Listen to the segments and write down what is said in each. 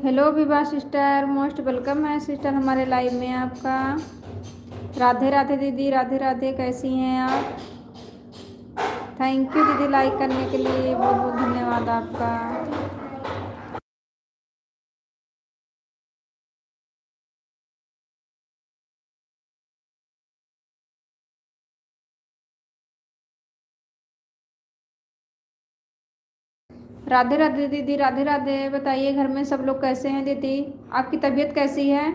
Hello Vibha sister, most welcome है sister हमारे live में आपका। राधे राधे दीदी, राधे राधे, कैसी हैं आप? थैंक यू दीदी लाइक करने के लिए, बहुत बहुत धन्यवाद आपका। राधे राधे दीदी, राधे राधे। बताइए घर में सब लोग कैसे हैं दीदी? आपकी तबीयत कैसी है?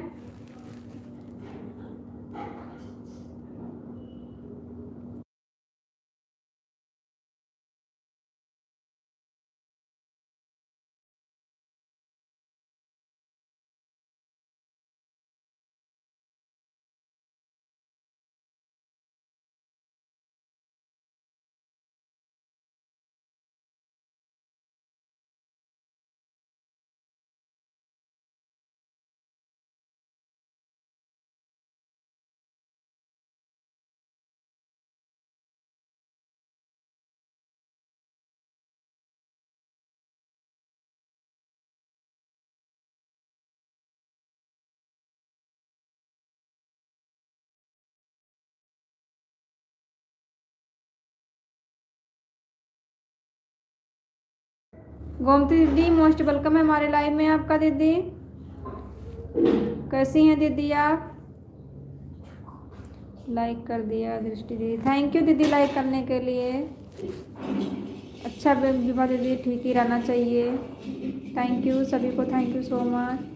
गोमती दीदी, मोस्ट वेलकम है हमारे लाइव में आपका दीदी। कैसी हैं दीदी आप? लाइक कर दिया दृष्टि दीदी, थैंक यू दीदी लाइक करने के लिए। अच्छा विभा दीदी, ठीक ही रहना चाहिए। थैंक यू सभी को, thank you so much.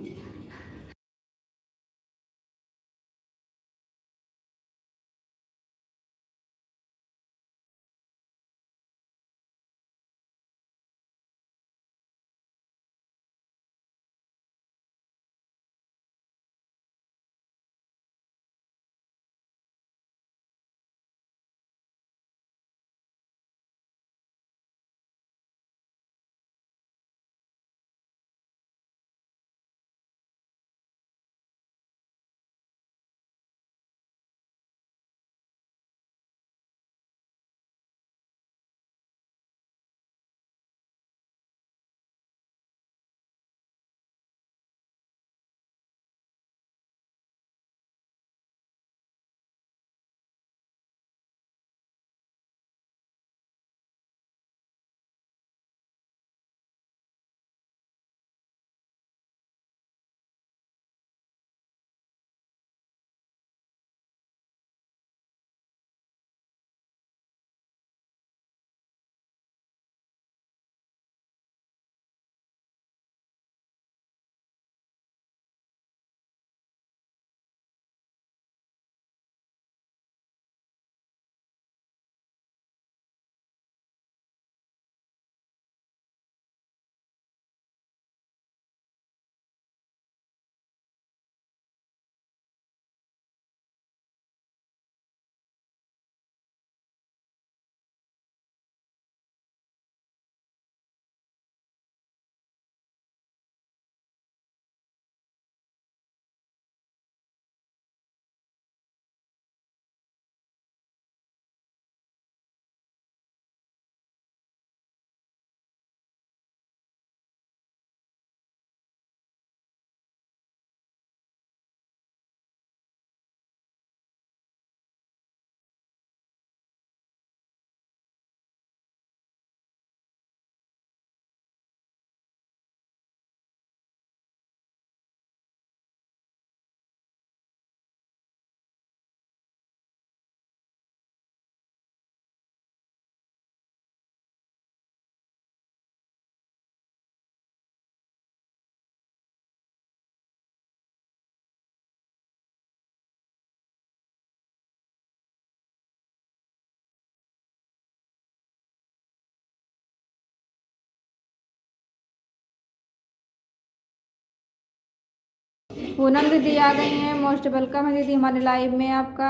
Poonam दीदी आ गई हैं, मोस्ट वेलकम है दीदी हमारे लाइव में आपका।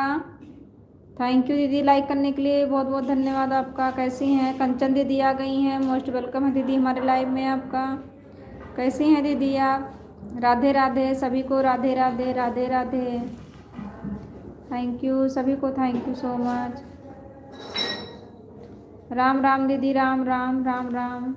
थैंक यू दीदी लाइक करने के लिए, बहुत बहुत धन्यवाद आपका। कैसी हैं? कंचन दीदी आ गई हैं, मोस्ट वेलकम है दीदी हमारे लाइव में आपका। कैसी हैं दीदी आप? राधे राधे सभी को, राधे राधे, राधे राधे। थैंक यू सभी को, thank you so much. Ram Ram दीदी, राम राम, राम राम।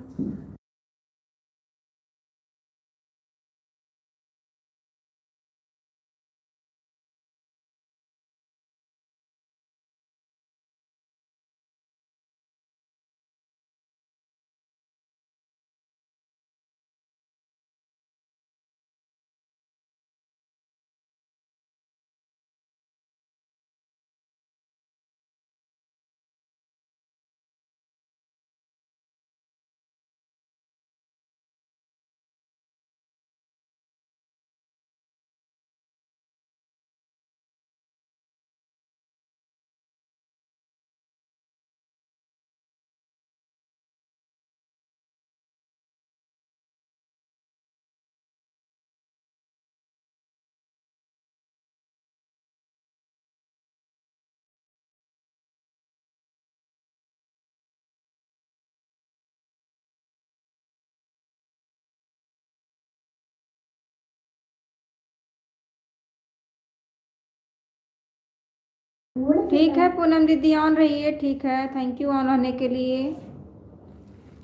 ठीक है पूनम दीदी, ऑन रहिए। ठीक है, थैंक यू ऑन होने के लिए।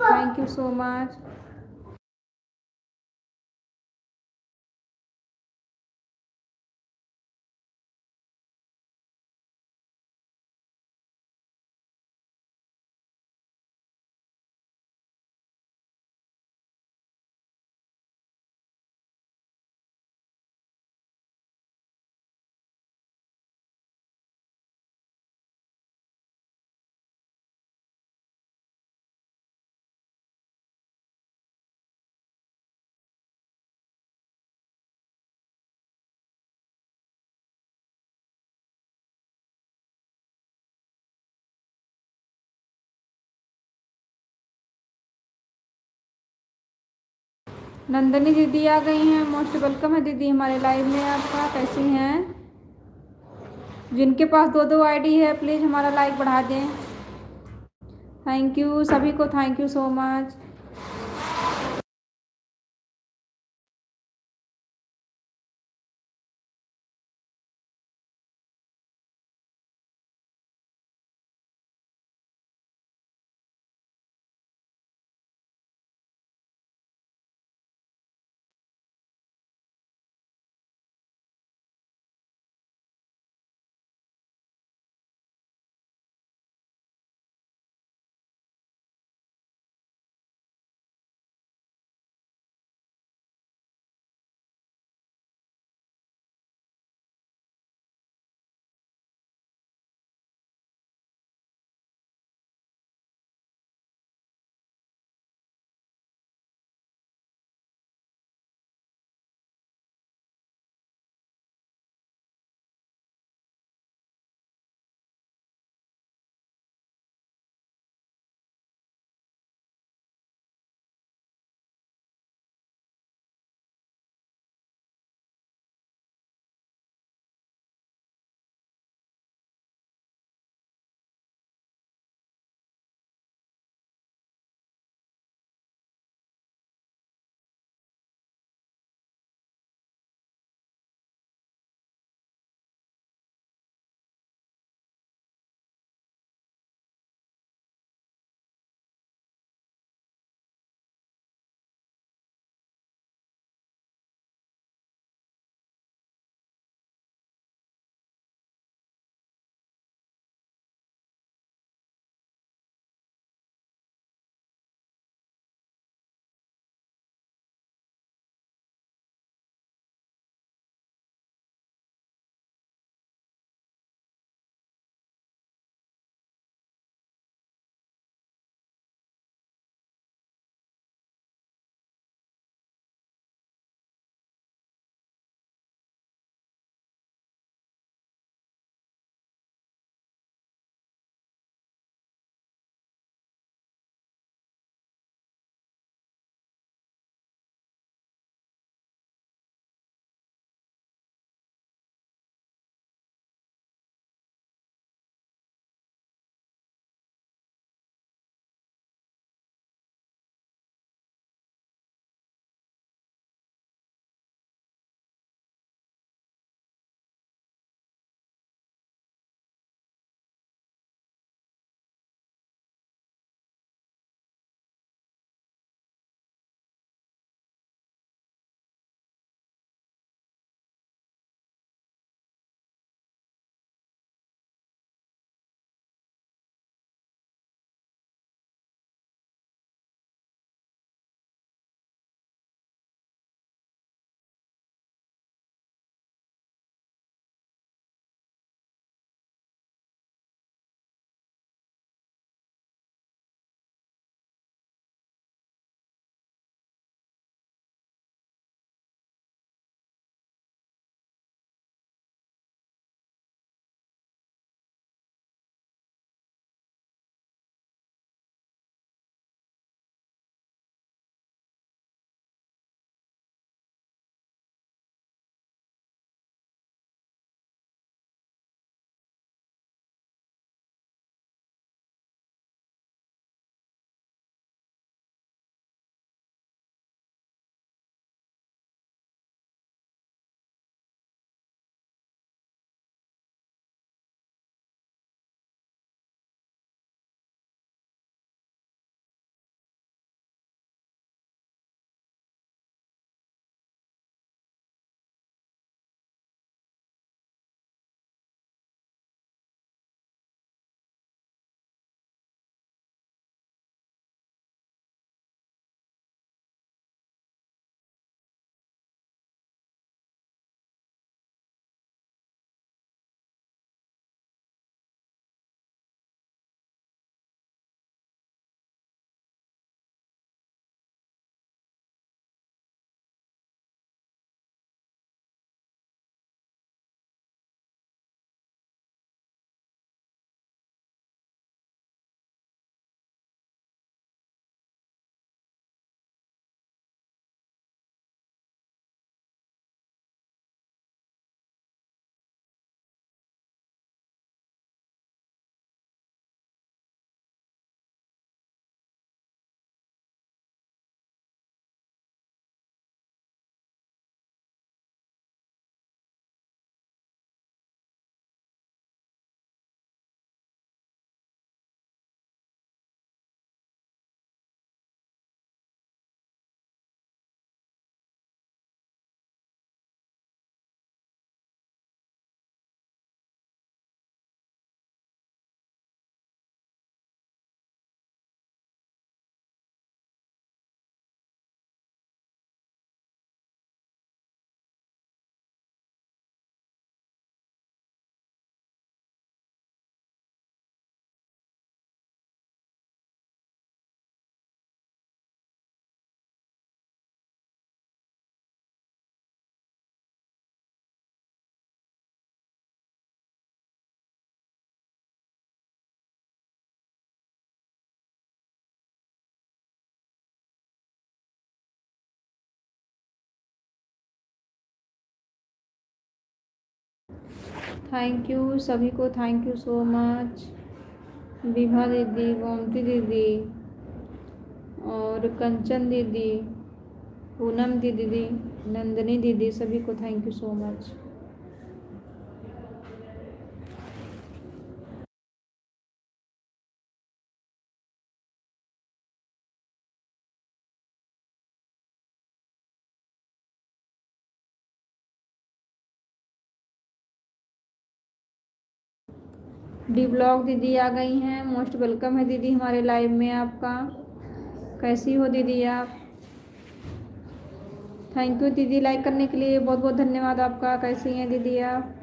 Thank you so much. Nandini दीदी आ गई हैं, मोस्ट वेलकम है दीदी हमारे लाइव में आपका। कैसी हैं? जिनके पास दो दो आईडी है प्लीज़ हमारा लाइक बढ़ा दें। थैंक यू सभी को, thank you so much. Thank you सभी को, thank you so much. Vibha दीदी, गोमती दीदी और कंचन दीदी, पूनम दीदी, नंदनी दीदी, सभी को थैंक यू सो मच। डी ब्लॉग दीदी आ गई हैं, मोस्ट वेलकम है दीदी हमारे लाइव में आपका। कैसी हो दीदी आप? थैंक यू दीदी लाइक करने के लिए, बहुत बहुत धन्यवाद आपका। कैसी हैं दीदी आप?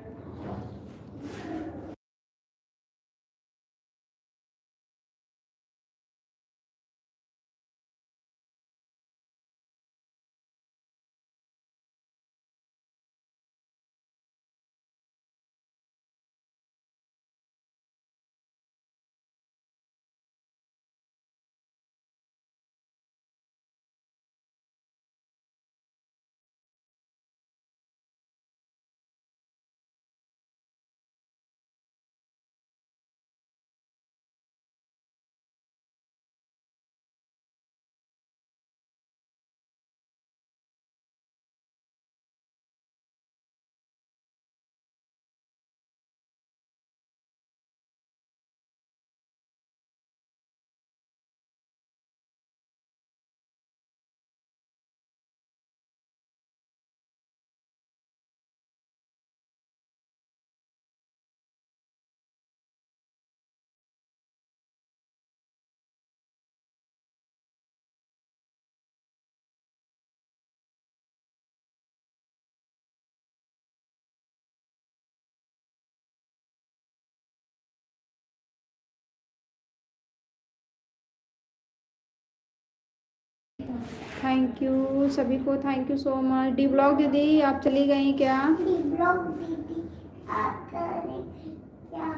थैंक यू सभी को, थैंक यू सो मच। डी ब्लॉग दीदी आप चली गई क्या? डी ब्लॉग दीदी आप चली क्या?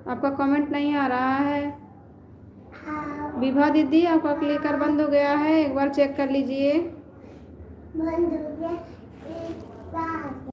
आपका कमेंट नहीं आ रहा है। हाँ। विभा दीदी आपका क्लिकर बंद हो गया है, एक बार चेक कर लीजिए। बंद हो गया एक बार।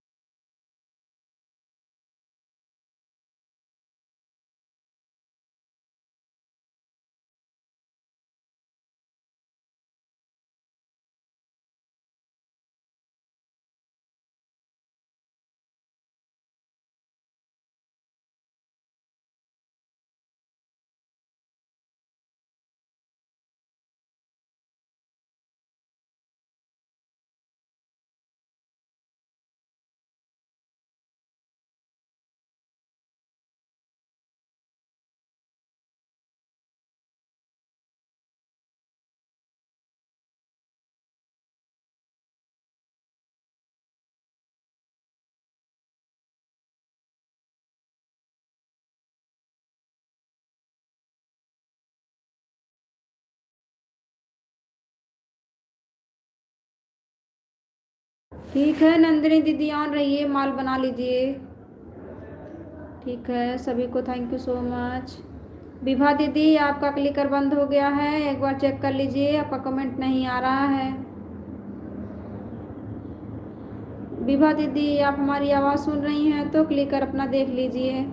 ठीक है नंदिनी दीदी ऑन रहिए, माल बना लीजिए। ठीक है सभी को thank you so much. Vibha दीदी आपका क्लिकर बंद हो गया है, एक बार चेक कर लीजिए, आपका कमेंट नहीं आ रहा है। विभा दीदी आप हमारी आवाज़ सुन रही हैं तो क्लिकर अपना देख लीजिए।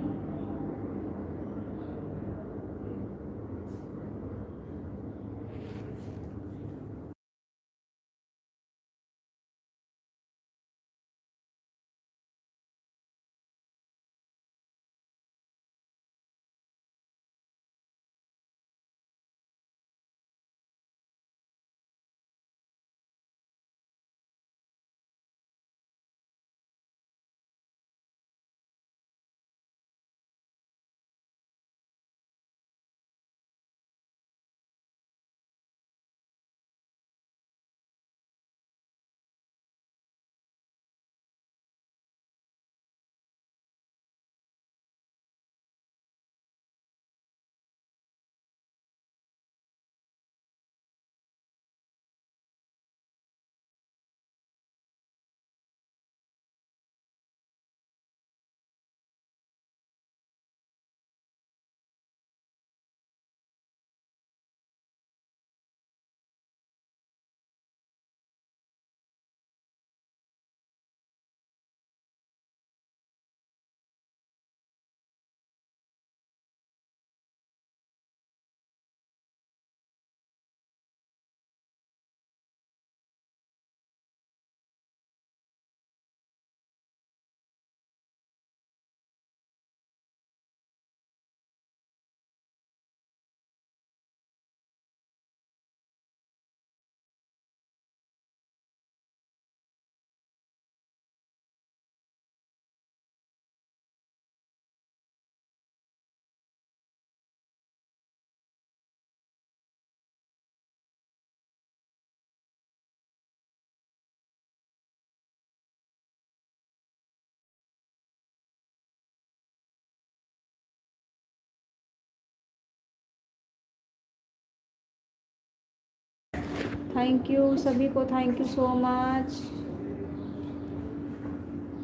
थैंक यू सभी को, thank you so much.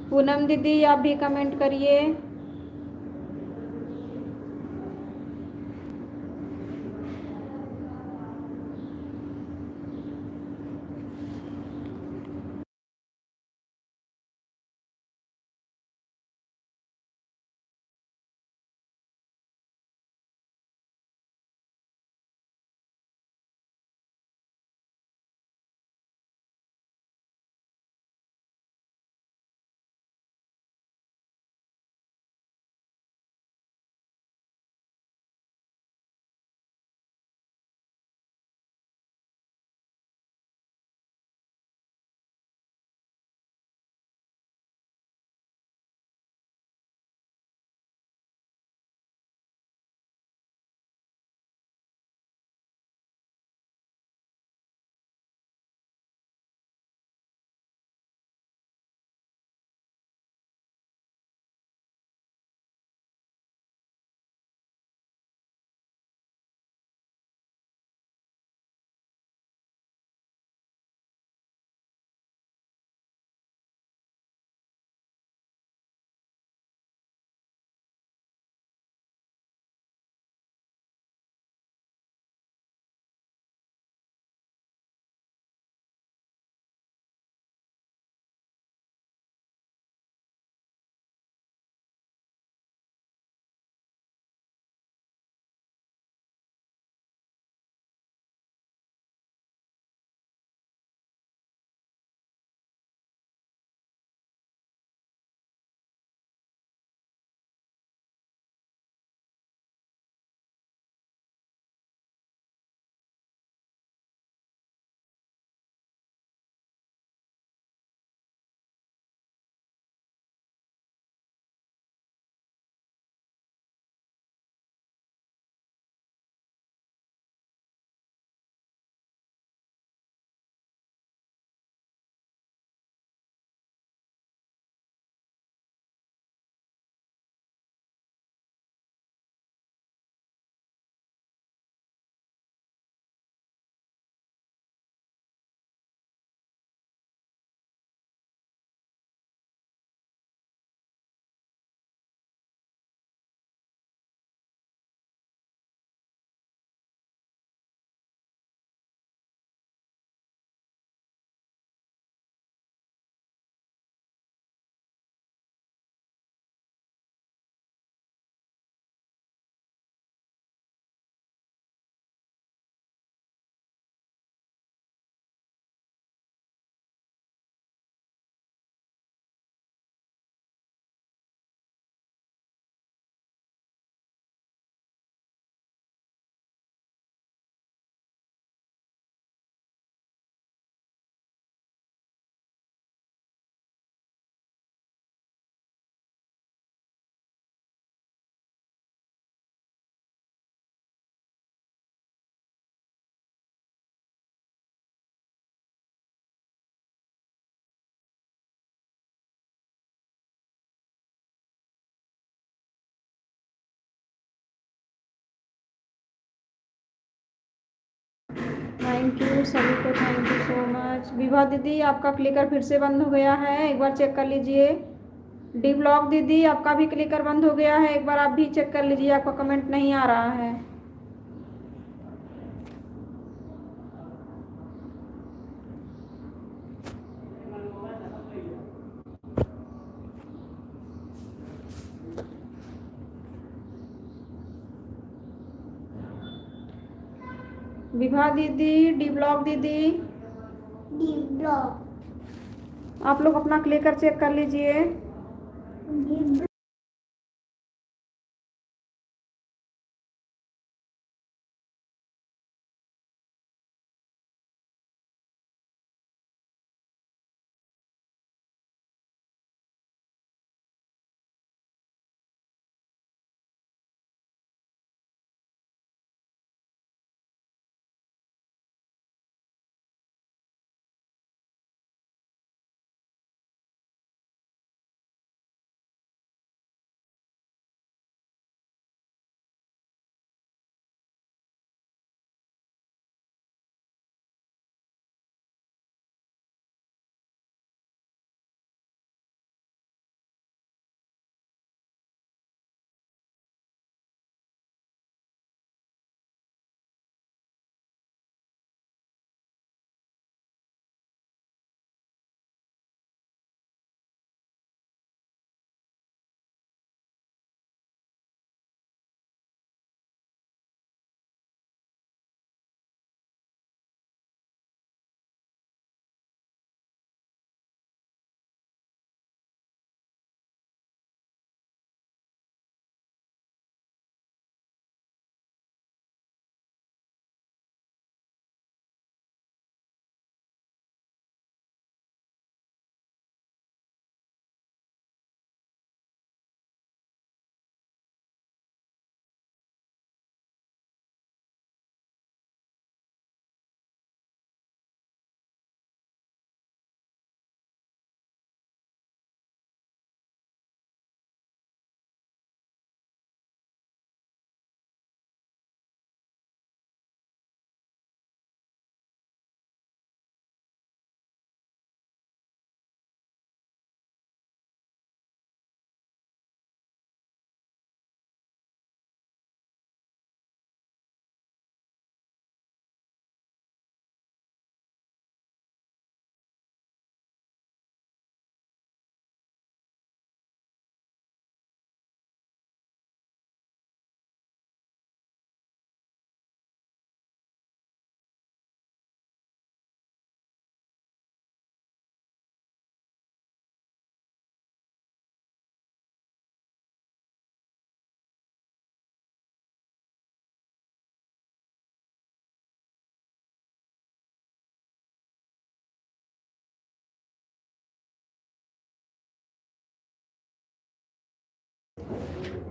Poonam दीदी आप भी कमेंट करिए। थैंक यू सभी को, thank you so much. Vibha दीदी आपका क्लिकर फिर से बंद हो गया है, एक बार चेक कर लीजिए। डी ब्लॉक दीदी आपका भी क्लिकर बंद हो गया है, एक बार आप भी चेक कर लीजिए, आपका कमेंट नहीं आ रहा है। विभा दीदी, डी ब्लॉक दीदी, डी ब्लॉक आप लोग अपना क्लिकर चेक कर लीजिए। डी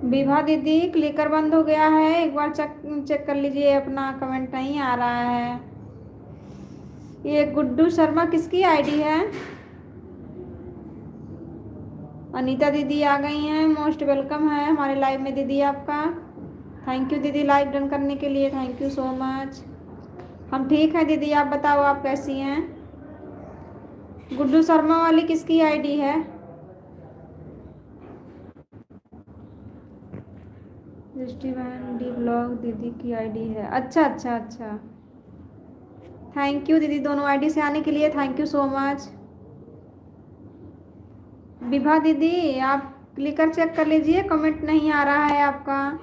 विभा दीदी क्लिकर बंद हो गया है, एक बार चेक चेक कर लीजिए, अपना कमेंट नहीं आ रहा है। ये गुड्डू शर्मा किसकी आईडी है? अनीता दीदी आ गई हैं, मोस्ट वेलकम है हमारे लाइव में दीदी आपका। थैंक यू दीदी लाइक डन करने के लिए, थैंक यू सो मच। हम ठीक हैं दीदी, आप बताओ आप कैसी हैं? गुड्डू शर्मा वाली किसकी आईडी है? दृष्टि बहन डी ब्लॉग दीदी की आईडी है। अच्छा अच्छा अच्छा, थैंक यू दीदी दोनों आईडी से आने के लिए, thank you so much. Vibha दीदी आप क्लिकर चेक कर लीजिए, कमेंट नहीं आ रहा है आपका।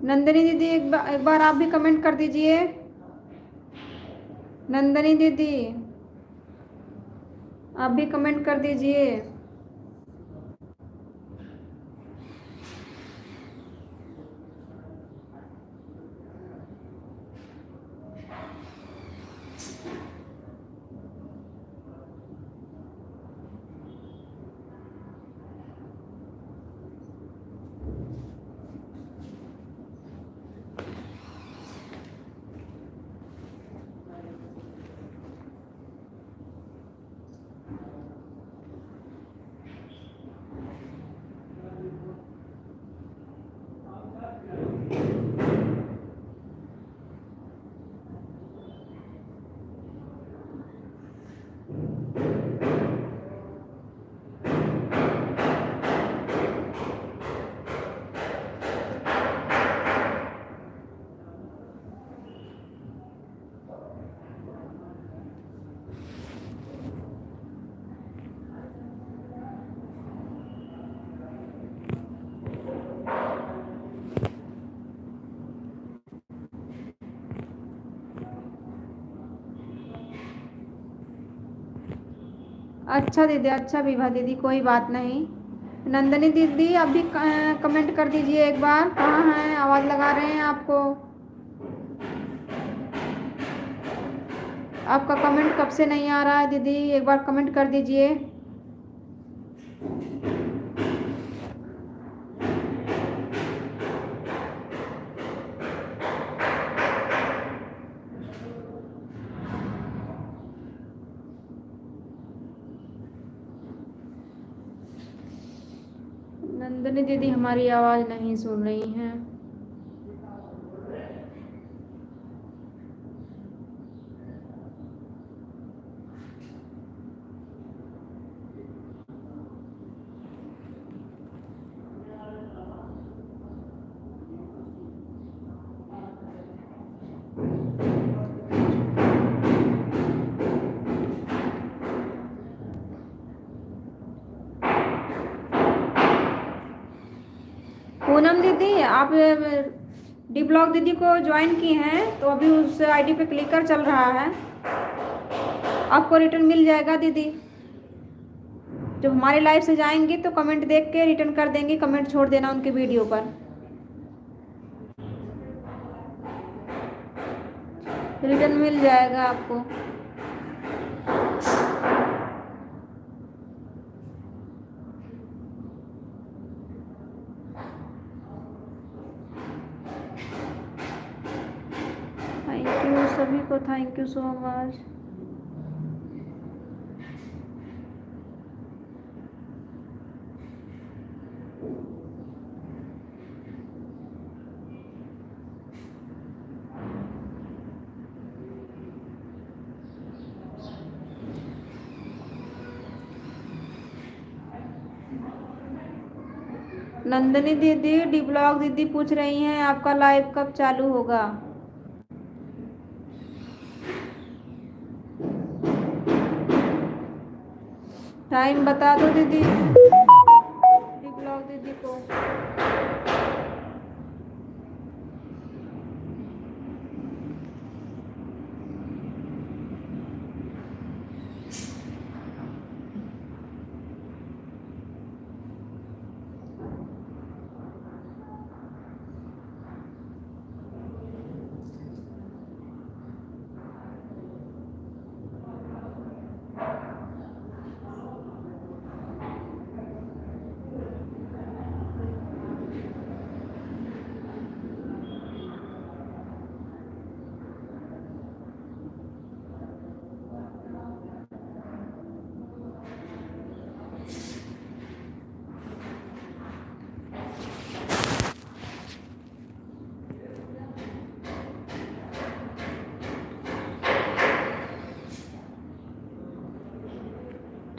नंदिनी दीदी एक बार आप भी कमेंट कर दीजिए। नंदिनी दीदी आप भी कमेंट कर दीजिए। अच्छा दीदी, अच्छा विभा दीदी कोई बात नहीं। नंदिनी दीदी आप भी कमेंट कर दीजिए एक बार, कहाँ हैं? आवाज़ लगा रहे हैं आपको। आपका कमेंट कब से नहीं आ रहा है दीदी, एक बार कमेंट कर दीजिए। नंदिनी दीदी हमारी आवाज़ नहीं सुन रही हैं। पूनम दीदी आप डी ब्लॉग दीदी को ज्वाइन की हैं, तो अभी उस आईडी पे क्लिकर चल रहा है, आपको रिटर्न मिल जाएगा दीदी। जब हमारे लाइव से जाएंगे तो कमेंट देख के रिटर्न कर देंगे, कमेंट छोड़ देना उनके वीडियो पर, रिटर्न मिल जाएगा आपको। थैंक यू सभी को, thank you so much. Nandini दीदी डी ब्लॉग दीदी पूछ रही हैं आपका लाइव कब चालू होगा। टाइम बता दो दीदी डी ब्लॉग दीदी को।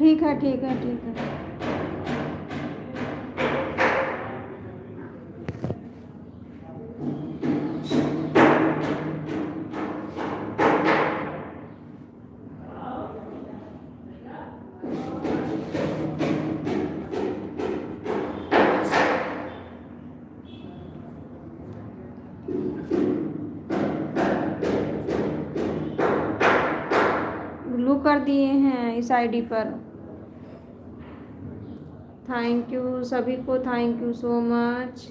ठीक है ठीक है ठीक है। ब्लू कर दिए हैं इस आईडी पर। थैंक यू सभी को, thank you so much.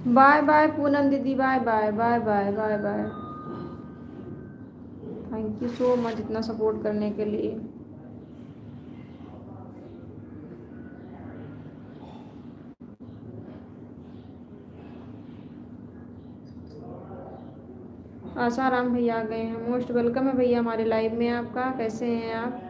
Bye bye Poonam दीदी, bye bye bye bye bye bye. Thank you so much इतना सपोर्ट करने के लिए। आसाराम भैया आ गए हैं, मोस्ट वेलकम है भैया हमारे लाइव में आपका। कैसे हैं आप?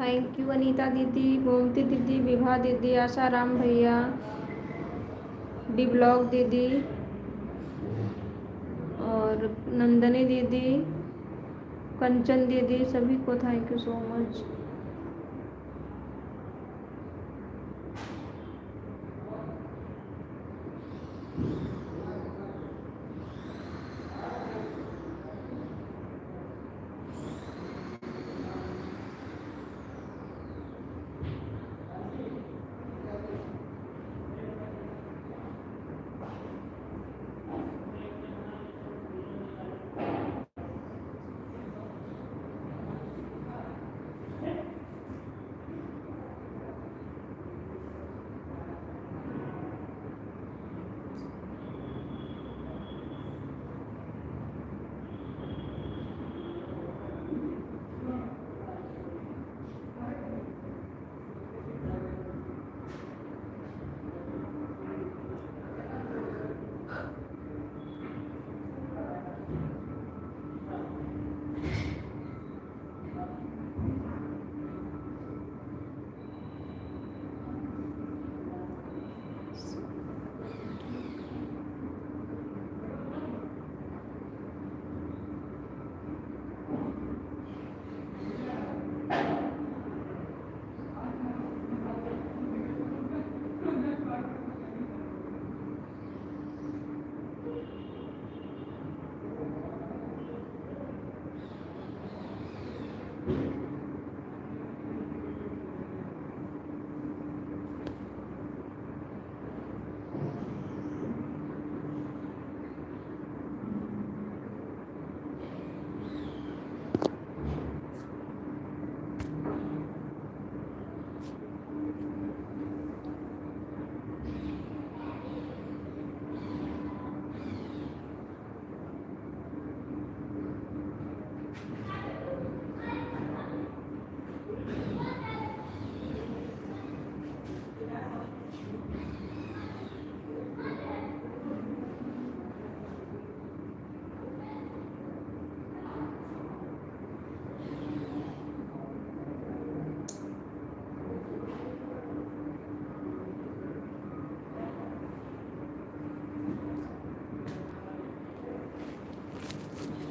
थैंक यू अनीता दीदी, गोमती दीदी, विभा दीदी, आशाराम भैया, डी ब्लॉग दीदी और नंदनी दीदी, कंचन दीदी, सभी को thank you so much.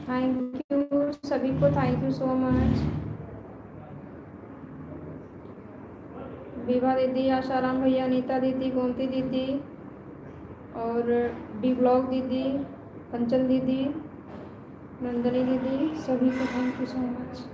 Thank you सभी को, thank you so much. Vibha दीदी, आशाराम भैया, अनीता दीदी, गोमती दीदी और डी ब्लॉग दीदी, कंचन दीदी, नंदनी दीदी, सभी को thank you so much.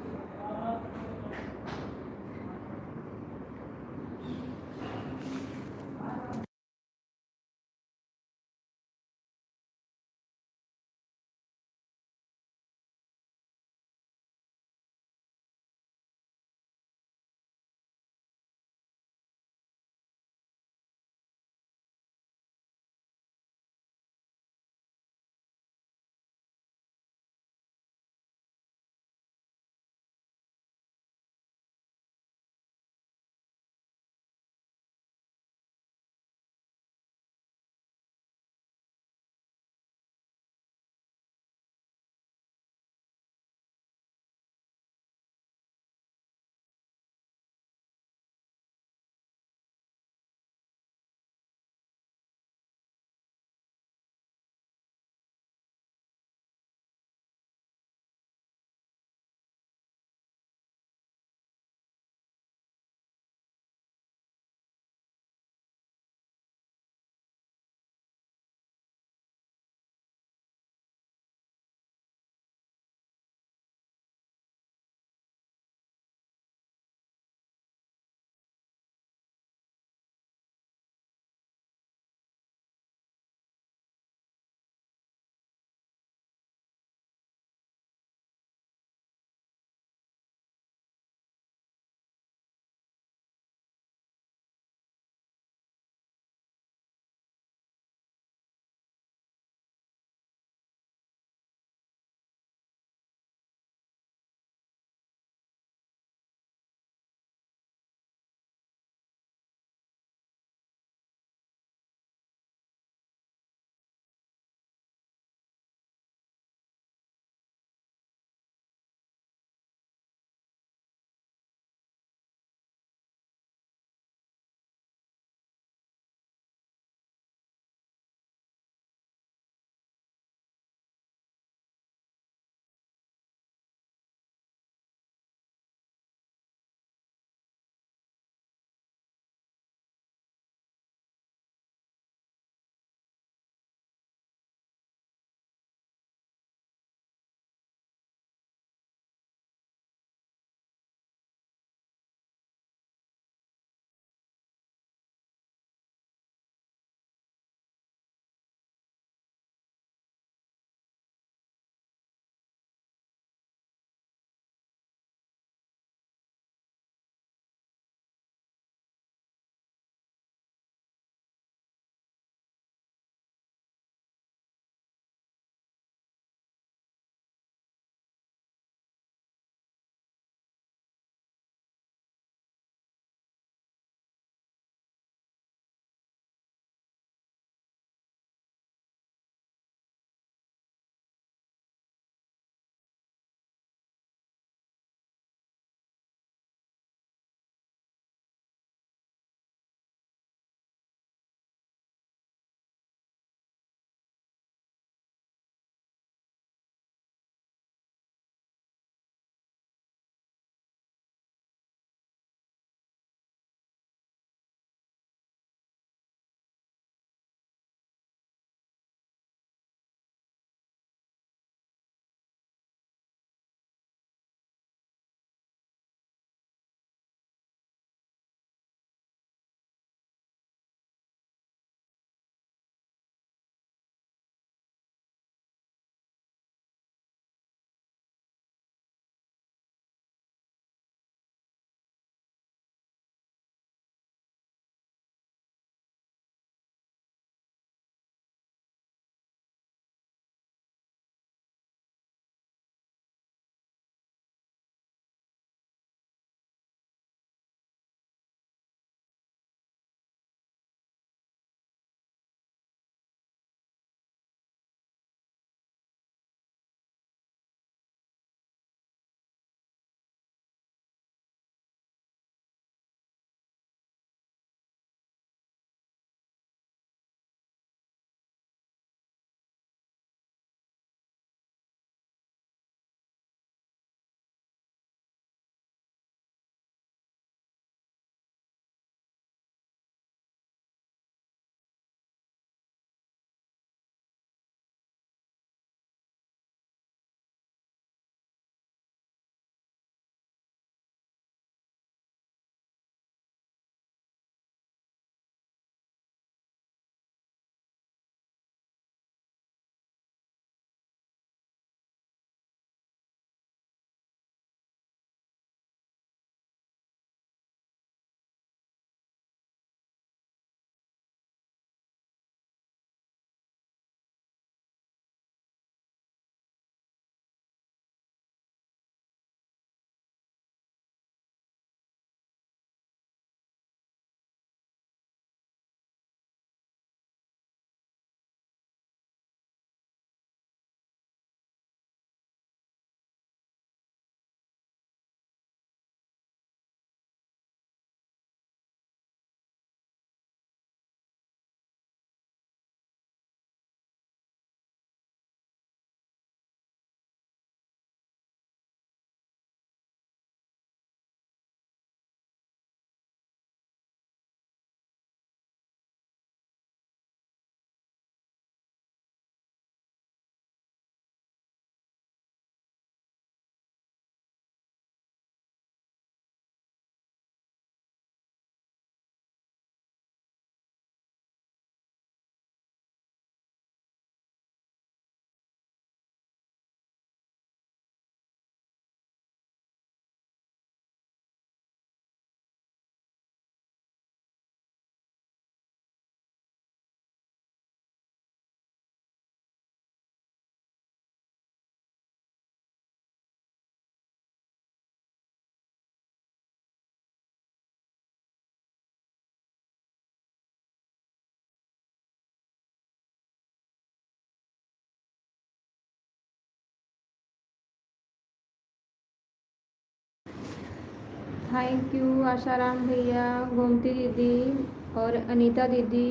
Thank you Asharam भैया, गोमती दीदी और अनीता दीदी,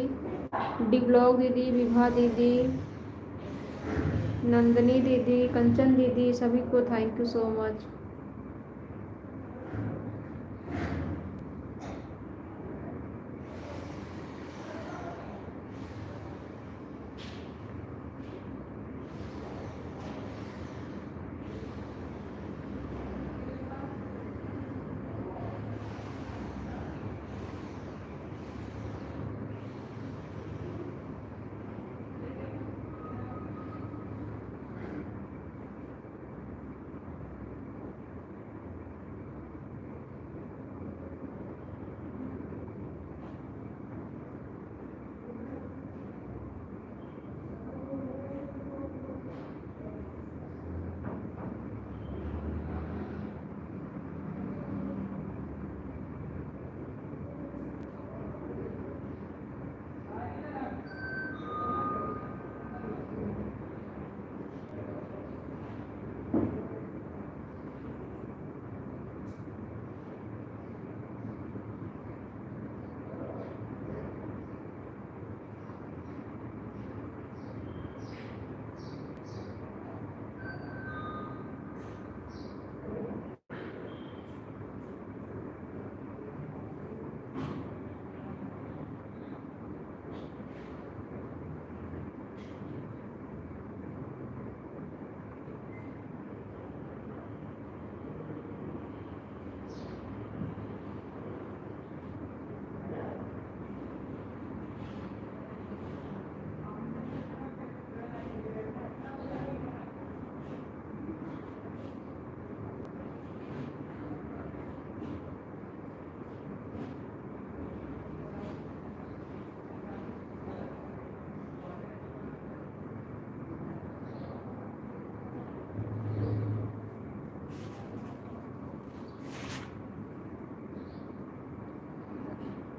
डी ब्लॉग दीदी, विभा दीदी, नंदनी दीदी, कंचन दीदी, सभी को thank you so much.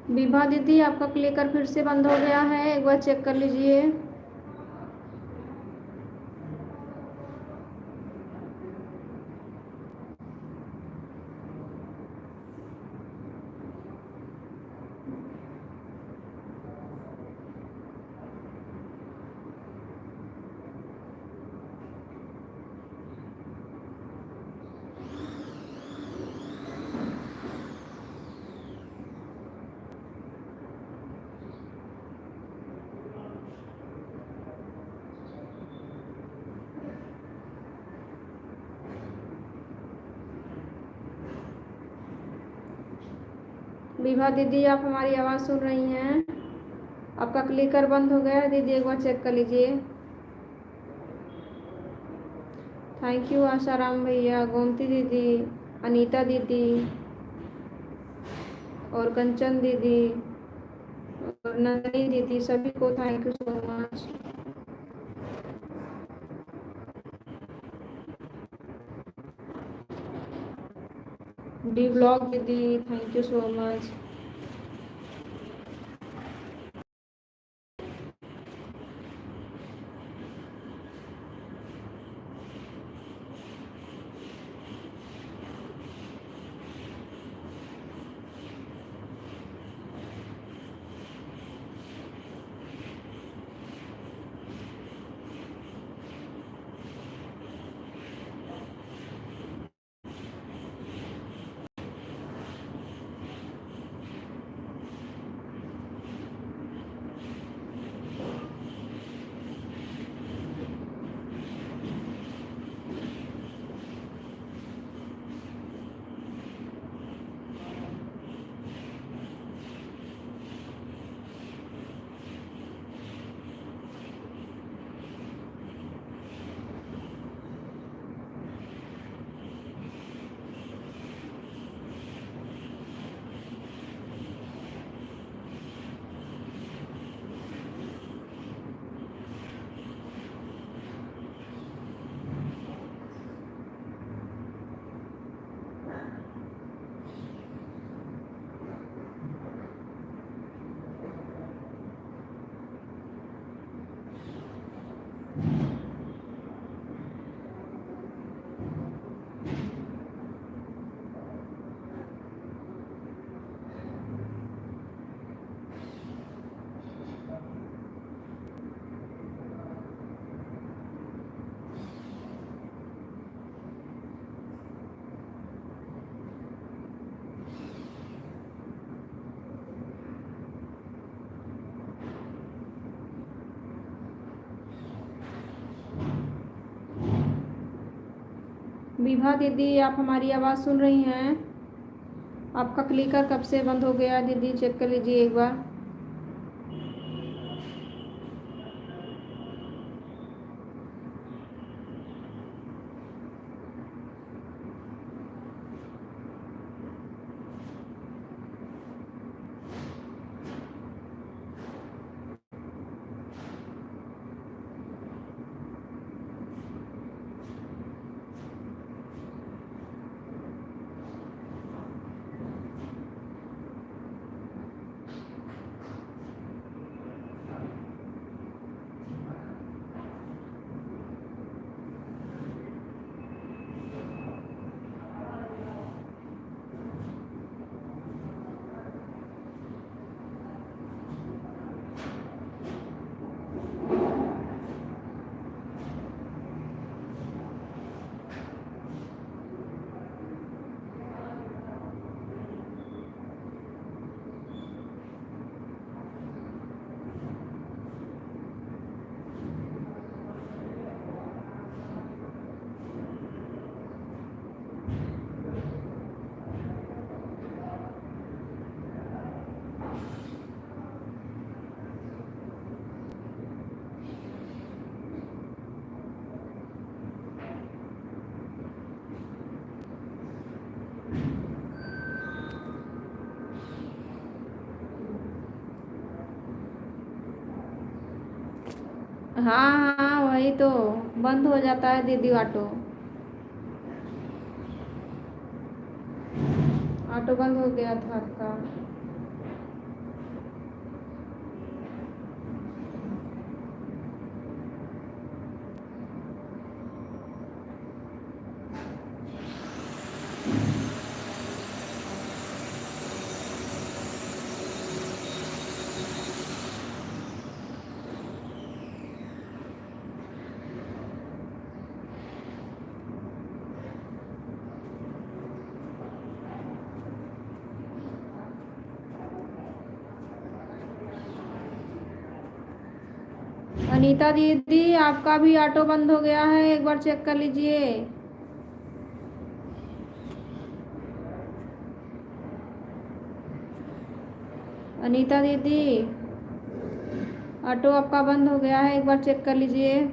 Vibha दीदी, आपका क्लिकर फिर से बंद हो गया है, एक बार चेक कर लीजिए। विभा दीदी, आप हमारी आवाज़ सुन रही हैं? आपका क्लिकर बंद हो गया है दीदी, एक बार चेक कर लीजिए। थैंक यू आशाराम भैया, गोमती दीदी, अनीता दीदी और कंचन दीदी और नंदिनी दीदी, सभी को थैंक यू सो मच। डी ब्लॉग दीदी, thank you so much. Vibha दीदी, आप हमारी आवाज़ सुन रही हैं? आपका क्लिकर कब से बंद हो गया दीदी, चेक कर लीजिए एक बार। हाँ हाँ, वही तो बंद हो जाता है दीदी ऑटो। ऑटो बंद हो गया था आपका। अनीता दीदी, आपका भी ऑटो बंद हो गया है, एक बार चेक कर लीजिए। अनीता दीदी, ऑटो आपका बंद हो गया है, एक बार चेक कर लीजिए।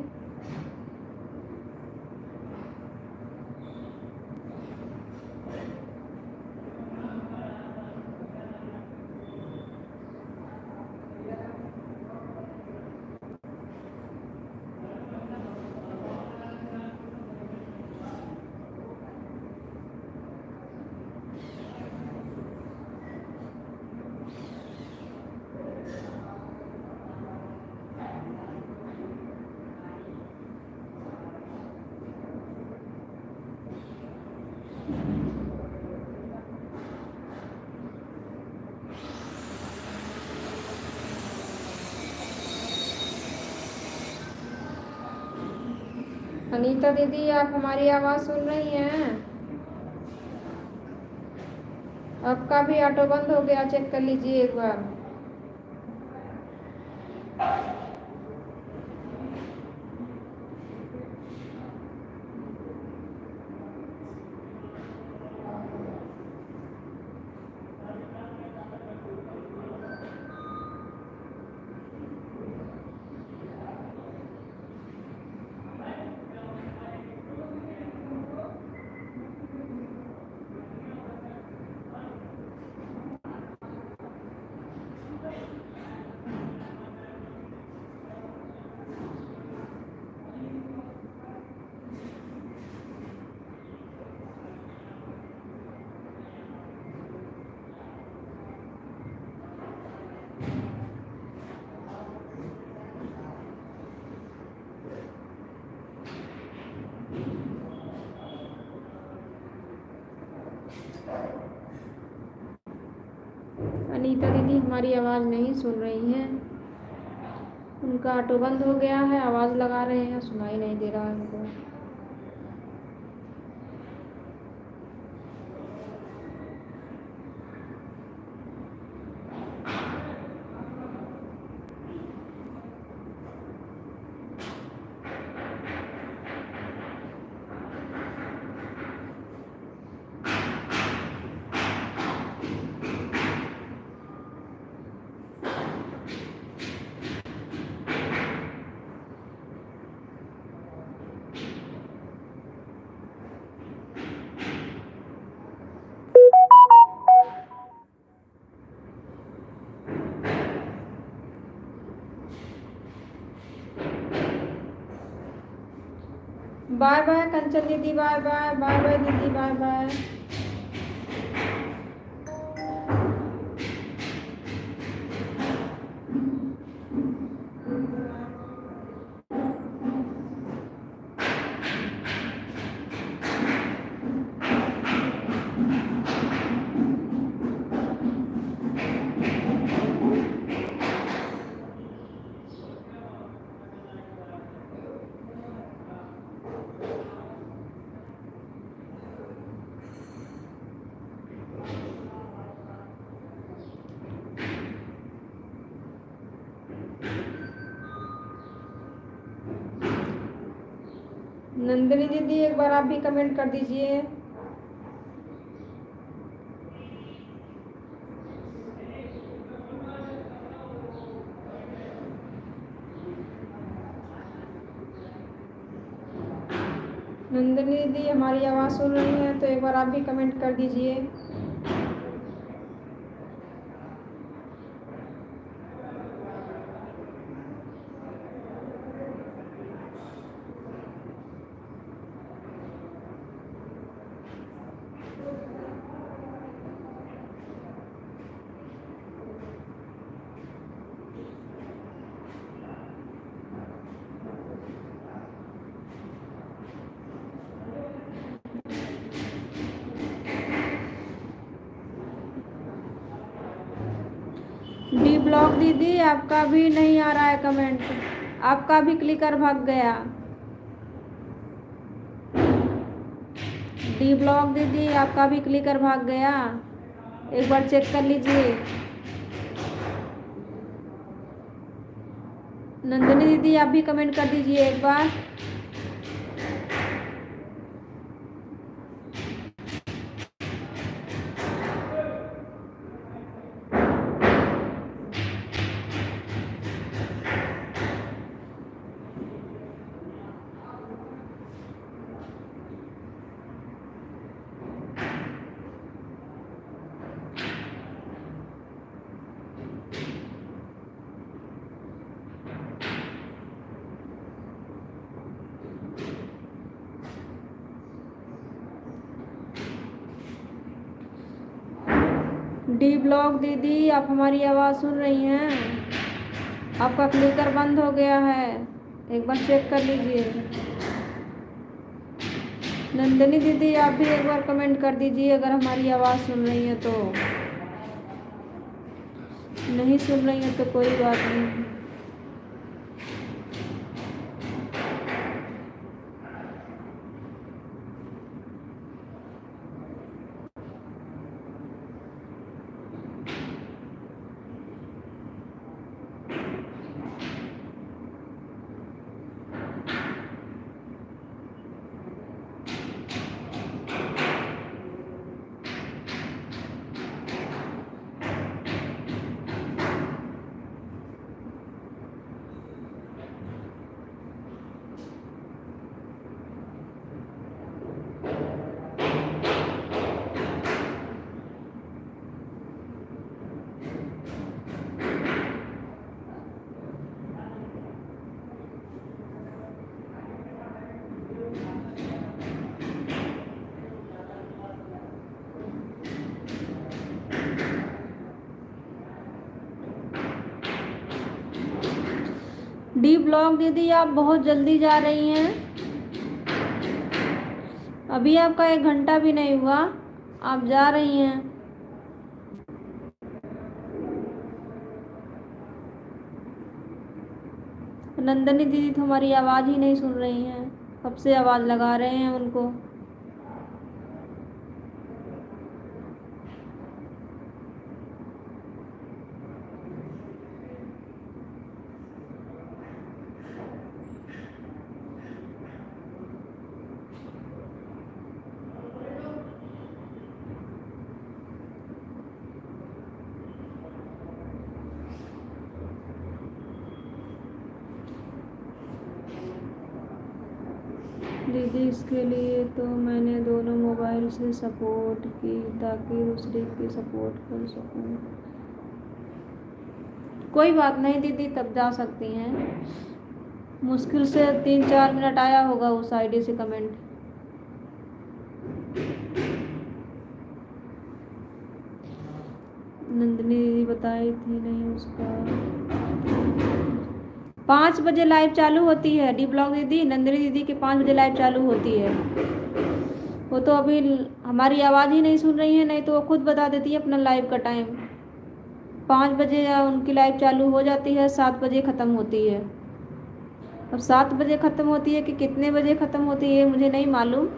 अनीता दीदी, आप हमारी आवाज़ सुन रही हैं? आपका भी ऑटो बंद हो गया, चेक कर लीजिए एक बार। अनीता दीदी हमारी आवाज़ नहीं सुन रही हैं, उनका ऑटो बंद हो गया है, आवाज़ लगा रहे हैं, सुनाई नहीं दे रहा है उनको। बाय बाय कंचन दीदी, बाय बाय, बाय बाय दीदी, बाय बाय। नंदिनी दीदी एक बार आप भी कमेंट कर दीजिए। नंदिनी दीदी हमारी आवाज़ सुन रही हैं तो एक बार आप भी कमेंट कर दीजिए। डी ब्लॉक दीदी आपका भी नहीं आ रहा है कमेंट, आपका भी क्लिकर भाग गया। डी ब्लॉक दीदी आपका भी क्लिकर भाग गया, एक बार चेक कर लीजिए। नंदिनी दीदी आप भी कमेंट कर दीजिए एक बार। डी ब्लॉक दीदी आप हमारी आवाज़ सुन रही हैं, आपका क्लिकर बंद हो गया है, एक बार चेक कर लीजिए। नंदिनी दीदी आप भी एक बार कमेंट कर दीजिए अगर हमारी आवाज़ सुन रही हैं तो। नहीं सुन रही हैं तो कोई बात नहीं। डी ब्लॉक दीदी आप बहुत जल्दी जा रही हैं, अभी आपका 1 घंटा भी नहीं हुआ, आप जा रही हैं। नंदिनी दीदी तो हमारी आवाज़ ही नहीं सुन रही हैं, कब से आवाज़ लगा रहे हैं उनको। दीदी इसके लिए तो मैंने दोनों मोबाइल से सपोर्ट की ताकि दूसरे की सपोर्ट कर सकूं। कोई बात नहीं दीदी, तब जा सकती हैं। मुश्किल से 3-4 मिनट आया होगा उस आईडी से कमेंट। नंदिनी दीदी बताई थी नहीं उसका। 5 बजे लाइव चालू होती है डी ब्लॉग दीदी, नंदिनी दीदी के 5 बजे लाइव चालू होती है। वो तो अभी हमारी आवाज़ ही नहीं सुन रही है, नहीं तो वो खुद बता देती है अपना लाइव का टाइम। 5 बजे उनकी लाइव चालू हो जाती है, 7 बजे ख़त्म होती है। अब 7 बजे ख़त्म होती है कि कितने बजे ख़त्म होती है मुझे नहीं मालूम।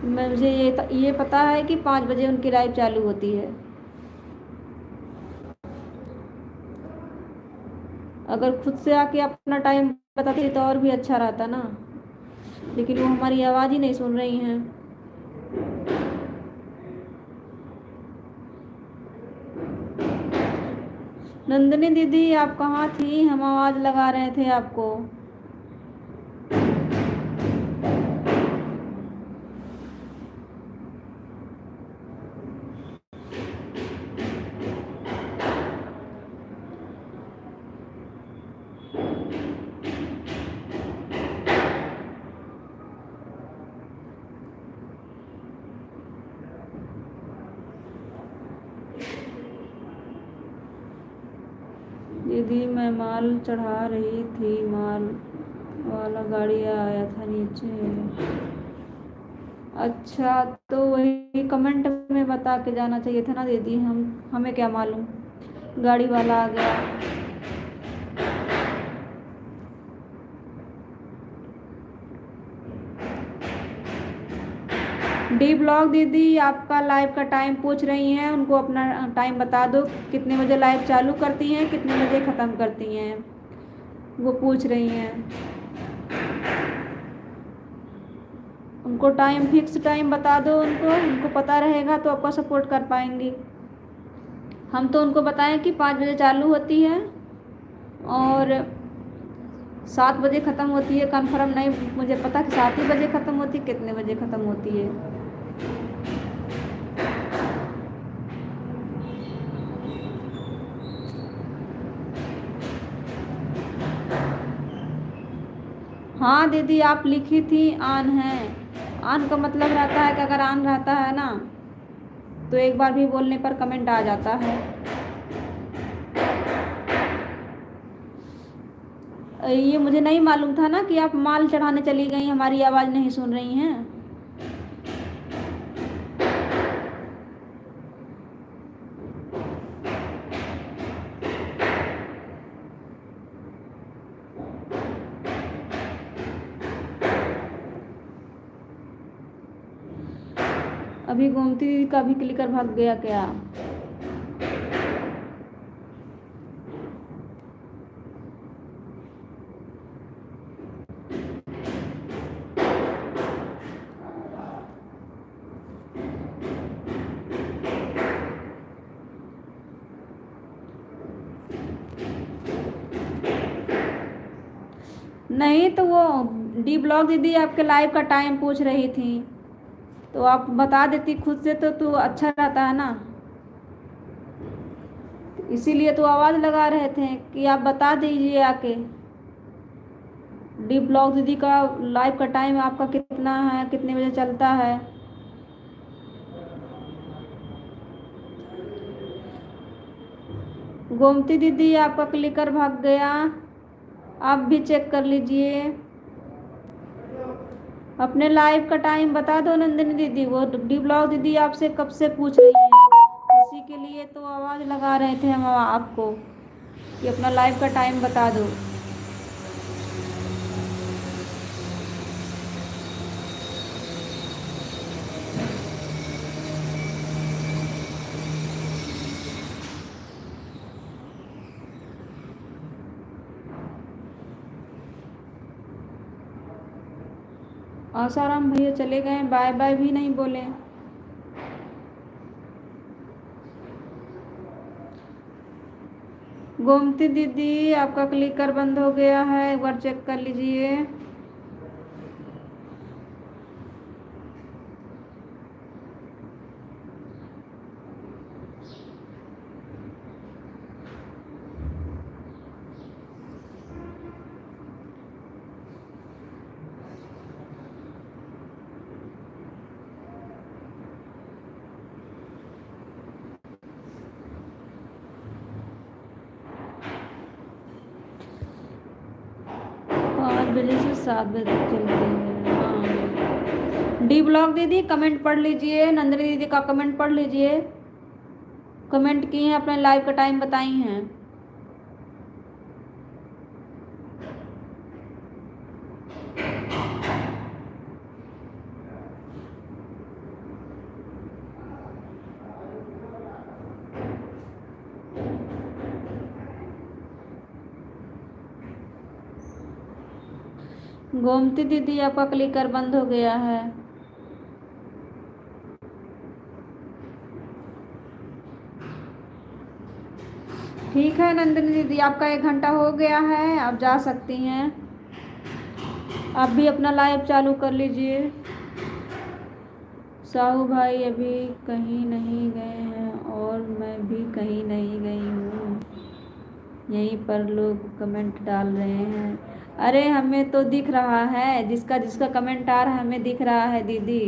मुझे ये पता है कि 5 बजे उनकी लाइव चालू होती है। अगर खुद से आके अपना टाइम बताती तो और भी अच्छा रहता ना, लेकिन वो हमारी आवाज़ ही नहीं सुन रही हैं। नंदिनी दीदी आप कहाँ थी, हम आवाज़ लगा रहे थे आपको। दीदी मैं माल चढ़ा रही थी, माल वाला गाड़ी आया था नीचे। अच्छा तो वही कमेंट में बता के जाना चाहिए था ना दीदी, हमें क्या मालूम गाड़ी वाला आ गया। डी ब्लॉग दीदी आपका लाइव का टाइम पूछ रही हैं, उनको अपना टाइम बता दो, कितने बजे लाइव चालू करती हैं, कितने बजे ख़त्म करती हैं, वो पूछ रही हैं। उनको टाइम फिक्स टाइम बता दो, उनको पता रहेगा तो आपका सपोर्ट कर पाएंगी। हम तो उनको बताएं कि 5 बजे चालू होती है और 7 बजे ख़त्म होती है। कन्फर्म नहीं मुझे पता कि 7 ही बजे ख़त्म होती है, कितने बजे ख़त्म होती है। हाँ दीदी आप लिखी थी ऑन है। ऑन का मतलब रहता है कि अगर ऑन रहता है ना तो एक बार भी बोलने पर कमेंट आ जाता है। ये मुझे नहीं मालूम था ना कि आप माल चढ़ाने चली गई, हमारी आवाज़ नहीं सुन रही हैं। अभी गोमती दीदी का भी क्लिकर भाग गया क्या? नहीं तो वो डी ब्लॉग दीदी आपके लाइव का टाइम पूछ रही थी, तो आप बता देती खुद से तो अच्छा रहता है ना। इसीलिए तो आवाज़ लगा रहे थे कि आप बता दीजिए आके। डी ब्लॉग दीदी का लाइव का टाइम आपका कितना है, कितने बजे चलता है। गोमती दीदी आपका क्लिकर भाग गया, आप भी चेक कर लीजिए। अपने लाइव का टाइम बता दो नंदिनी दीदी, वो डी ब्लॉग दीदी आपसे कब से पूछ रही है। इसी के लिए तो आवाज़ लगा रहे थे हम आपको कि अपना लाइव का टाइम बता दो। आसाराम भैया चले गए, बाय बाय भी नहीं बोले। गोमती दीदी आपका क्लिकर बंद हो गया है, एक बार चेक कर लीजिए। बजे से 7 बजे तक चलती है। हाँ, डी ब्लॉग दीदी कमेंट पढ़ लीजिए, नंदिनी दीदी का कमेंट पढ़ लीजिए, कमेंट किए हैं, अपने लाइव का टाइम बताई हैं। गोमती दीदी आपका क्लिकर बंद हो गया है। ठीक है नंदिनी दीदी, आपका 1 घंटा हो गया है, आप जा सकती हैं। आप भी अपना लाइव चालू कर लीजिए। साहू भाई अभी कहीं नहीं गए हैं और मैं भी कहीं नहीं गई हूँ, यहीं पर लोग कमेंट डाल रहे हैं। अरे हमें तो दिख रहा है, जिसका जिसका कमेंट आ रहा है हमें दिख रहा है दीदी।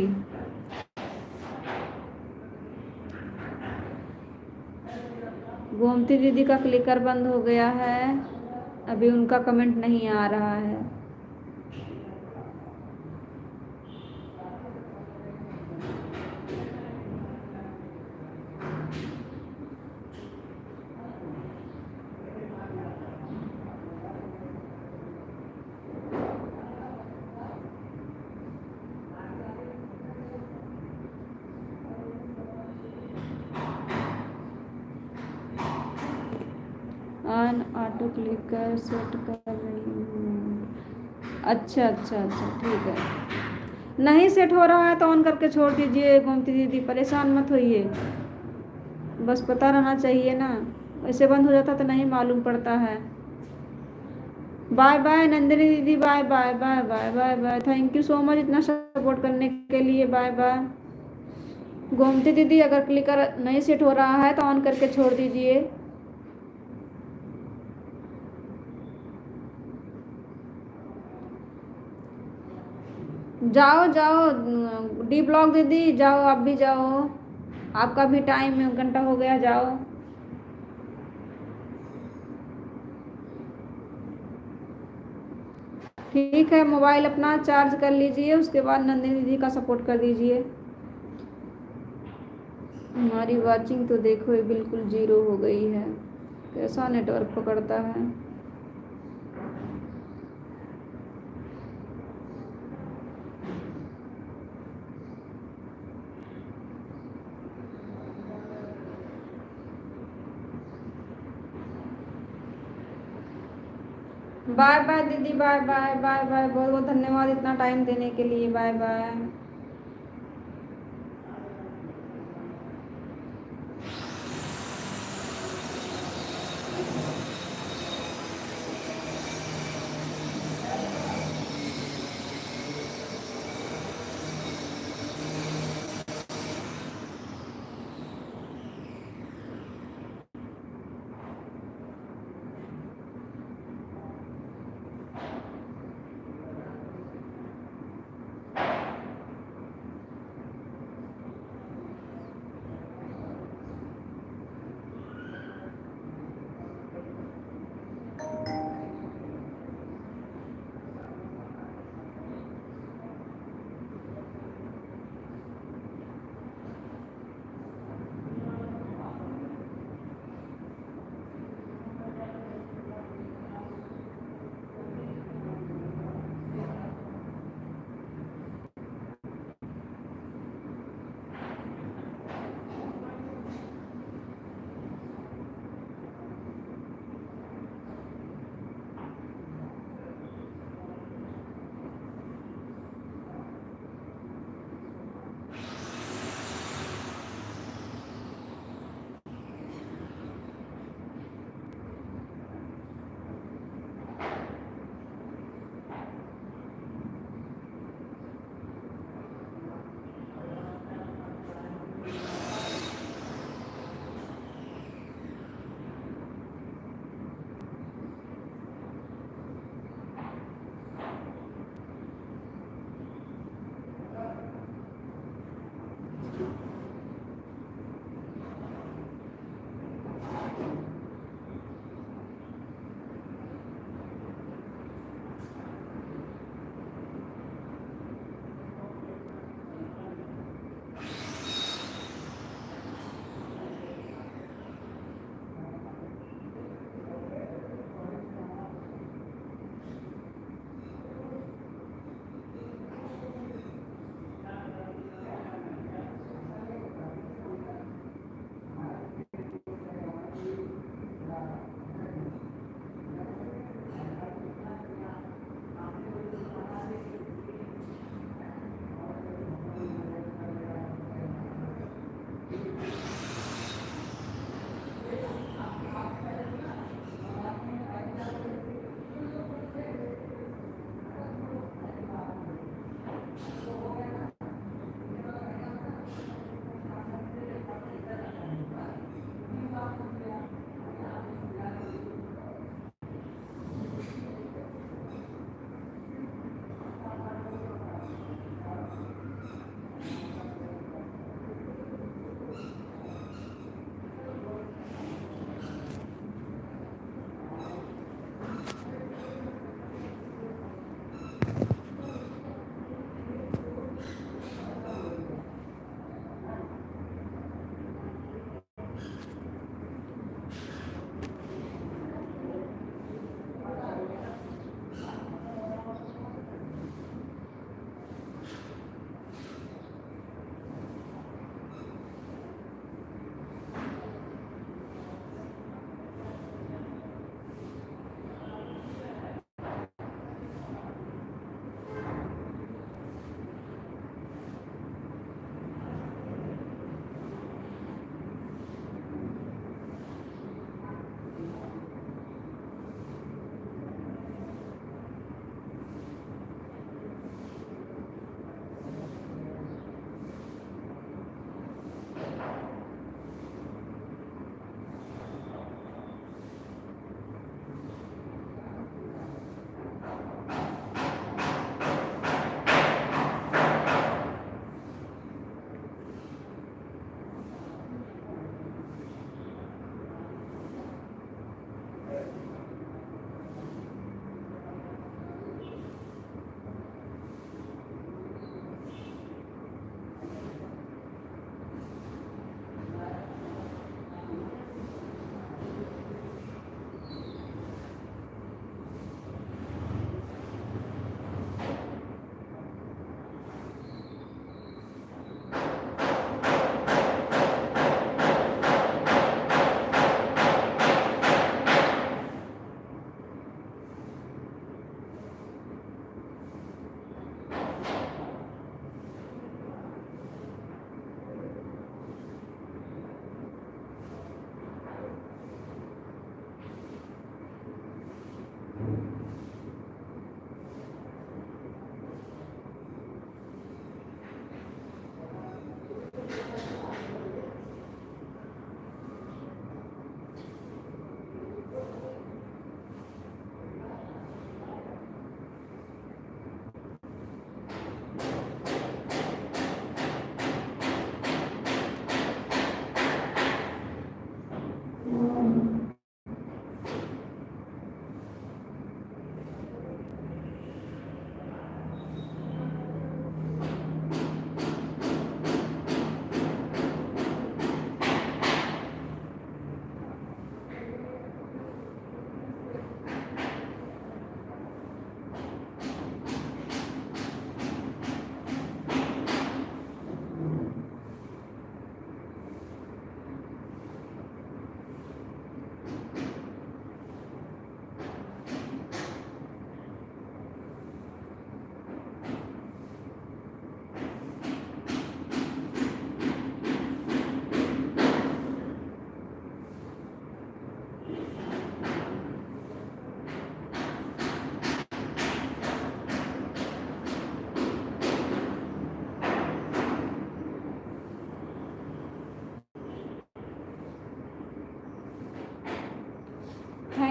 गोमती दीदी का क्लिकर बंद हो गया है, अभी उनका कमेंट नहीं आ रहा है। ऑन ऑटो क्लिकर सेट कर रही हूँ। अच्छा अच्छा अच्छा, ठीक है। नहीं सेट हो रहा है तो ऑन करके छोड़ दीजिए गोमती दीदी, परेशान मत होइए, बस पता रहना चाहिए ना, ऐसे बंद हो जाता तो नहीं मालूम पड़ता है। बाय बाय नंदिनी दीदी, bye bye bye bye bye bye, thank you so much इतना सपोर्ट करने के लिए, बाय बाय। गोमती दीदी अगर क्लिकर नहीं सेट हो रहा है तो ऑन करके छोड़ दीजिए। जाओ जाओ डी ब्लॉक दीदी, जाओ आप भी जाओ, आपका भी टाइम 1 घंटा हो गया, जाओ। ठीक है, मोबाइल अपना चार्ज कर लीजिए, उसके बाद नंदिनी दीदी का सपोर्ट कर दीजिए। हमारी वाचिंग तो देखो ये बिल्कुल 0 हो गई है, कैसा नेटवर्क पकड़ता है। बाय बाय दीदी, बाय बाय बाय बाय, बहुत बहुत धन्यवाद इतना टाइम देने के लिए, bye bye.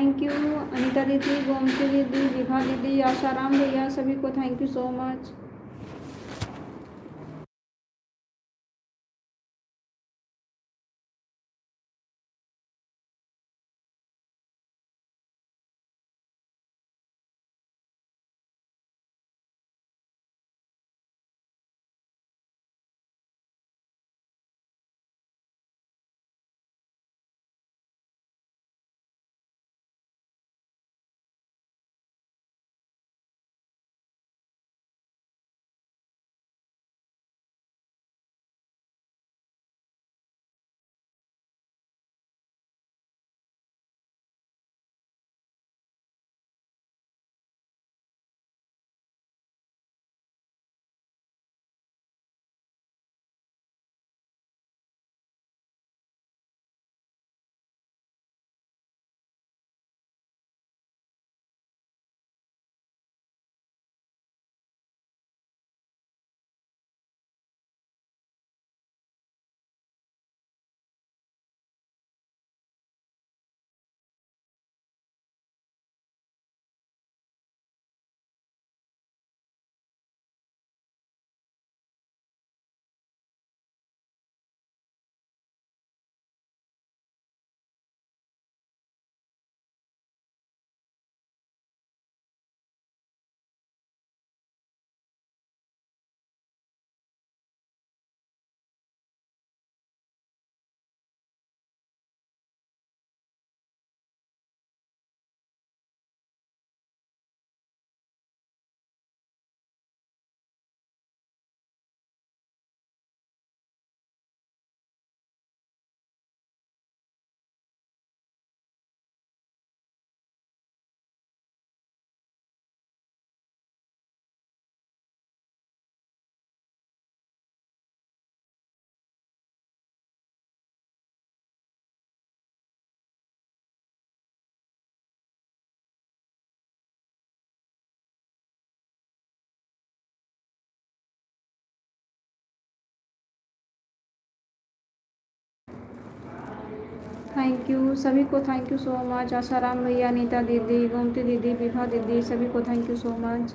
Thank you Anita दीदी, गोमती दीदी, विभा दीदी, आशाराम भैया, सभी को thank you so much. Thank you सभी को, thank you so much. Asharam भैया, अनीता दीदी, गोमती दीदी, विभा दीदी, सभी को thank you so much.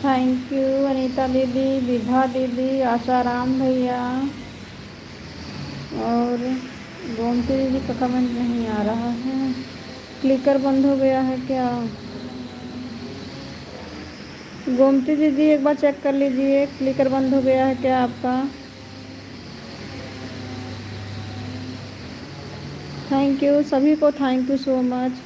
Thank you Anita दीदी, विभा दीदी, आशाराम भैया और गोमती दीदी का कमेंट नहीं आ रहा है। क्लिकर बंद हो गया है क्या? गोमती दीदी एक बार चेक कर लीजिए, क्लिकर बंद हो गया है क्या आपका? थैंक यू सभी को, थैंक यू सो मच।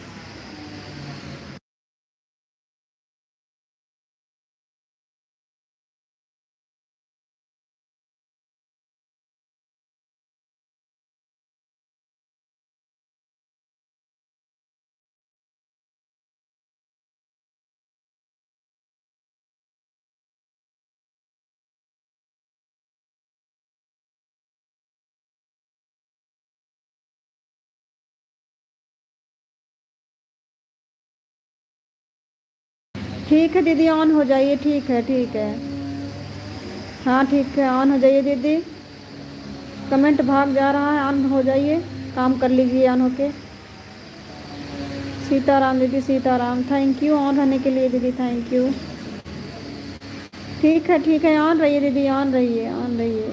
ठीक है दीदी, ऑन हो जाइए। ठीक है, ठीक है। हाँ ठीक है, ऑन हो जाइए दीदी। कमेंट भाग जा रहा है, ऑन हो जाइए, काम कर लीजिए ऑन होके। सीताराम दीदी, सीताराम, थैंक यू ऑन रहने के लिए दीदी, थैंक यू। ठीक है, ऑन रहिए दीदी, ऑन रहिए, ऑन रहिए।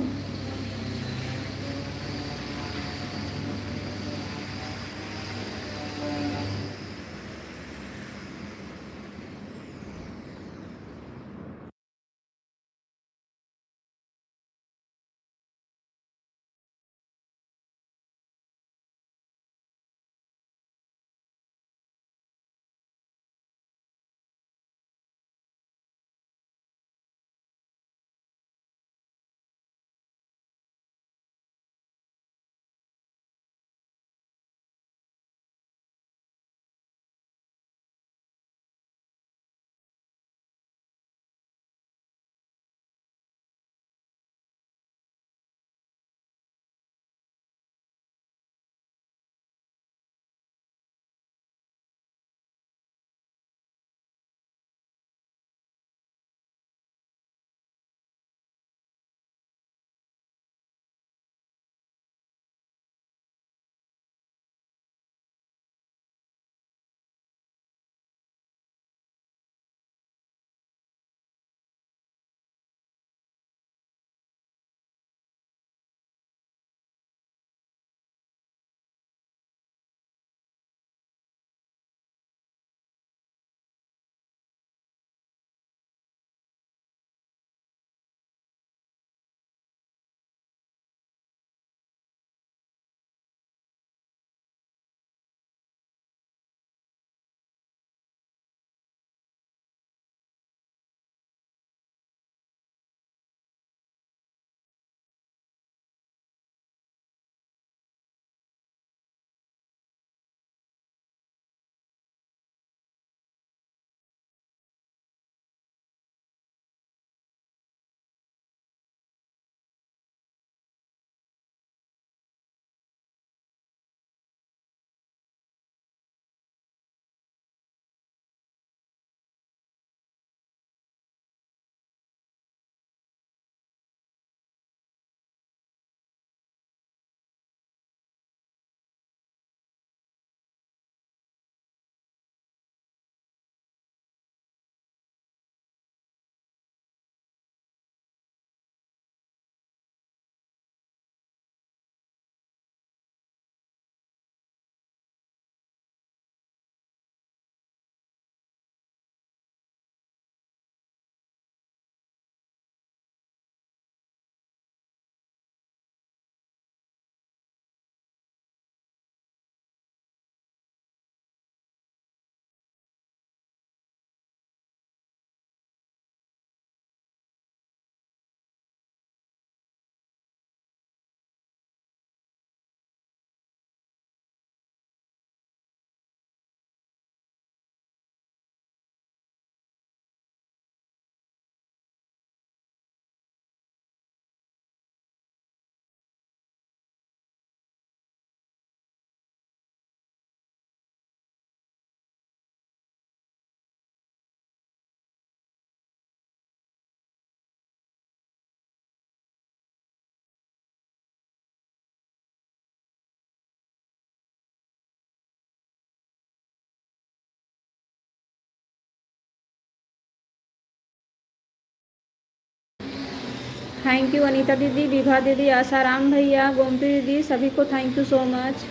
थैंक यू अनीता दीदी, विभा दीदी, आसाराम भैया, गोमती दीदी, सभी को thank you so much.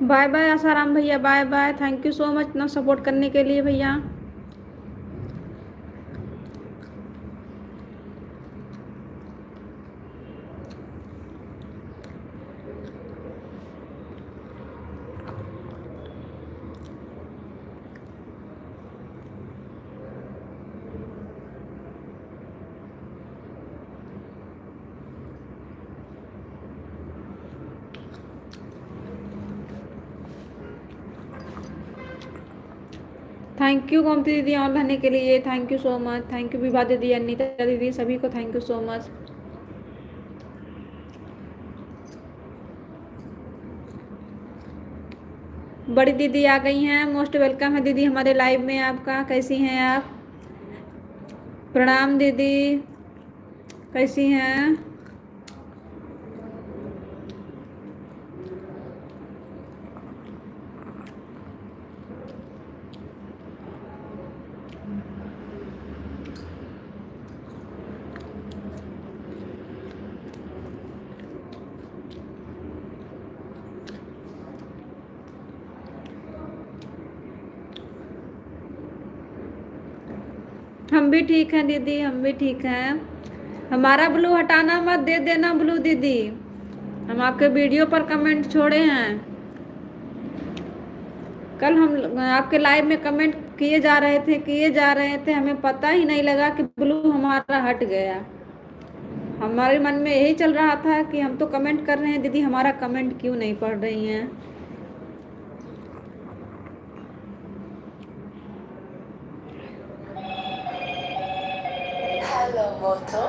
Bye bye Asaram भैया, bye bye, thank you so much इतना सपोर्ट करने के लिए भैया। थैंक यू गोमती दीदी ऑन रहने के लिए, thank you so much, thank you Vibha दीदी, अनीता दीदी, सभी को थैंक यू सो मच। बड़ी दीदी आ गई हैं, मोस्ट वेलकम है दीदी हमारे लाइव में आपका। कैसी हैं आप? प्रणाम दीदी, कैसी हैं? हम भी ठीक हैं दीदी, हम भी ठीक हैं। हमारा ब्लू हटाना मत, दे देना ब्लू दीदी। हम आपके वीडियो पर कमेंट छोड़े हैं। कल हम आपके लाइव में कमेंट किए जा रहे थे, हमें पता ही नहीं लगा कि ब्लू हमारा हट गया। हमारे मन में यही चल रहा था कि हम तो कमेंट कर रहे हैं, दीदी हमारा कमेंट क्यों नहीं पढ़ रही हैं। हेलो मोटो।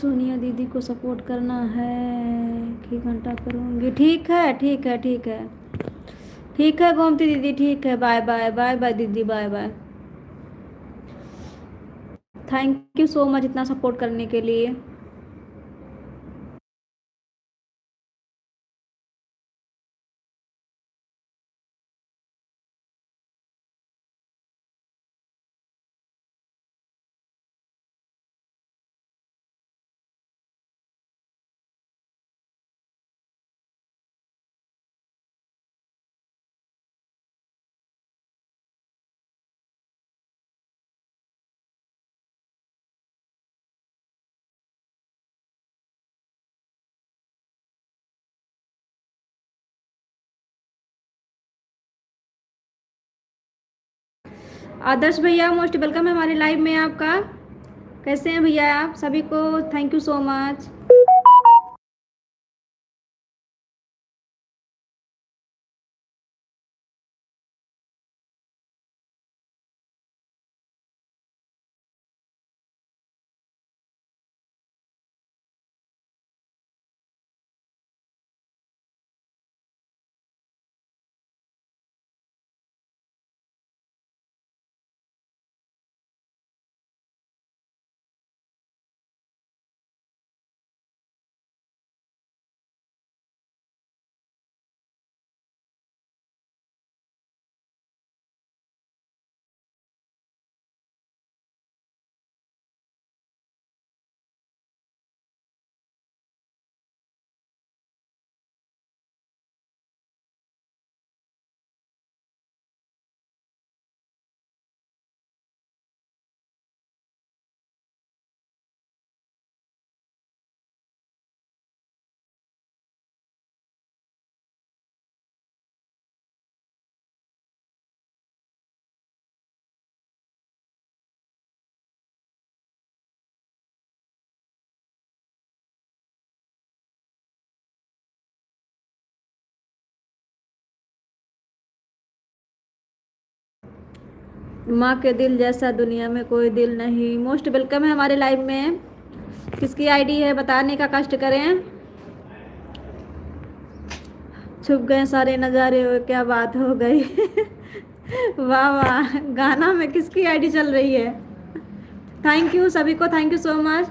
सोनिया दीदी को सपोर्ट करना है कि घंटा करूँगी। ठीक है, ठीक है, ठीक है। ठीक है गोमती दीदी, ठीक है, बाय बाय, बाय बाय दीदी, bye bye. Thank you so much इतना सपोर्ट करने के लिए। आदर्श भैया मोस्ट वेलकम है हमारे लाइव में आपका। कैसे हैं भैया आप? सभी को थैंक यू सो मच। माँ के दिल जैसा दुनिया में कोई दिल नहीं। मोस्ट वेलकम है हमारे लाइव में। किसकी आईडी है बताने का कष्ट करें। छुप गए सारे नज़ारे हो, क्या बात हो गई। वाह वाह, गाना में किसकी आईडी चल रही है? थैंक यू सभी को, थैंक यू सो मच।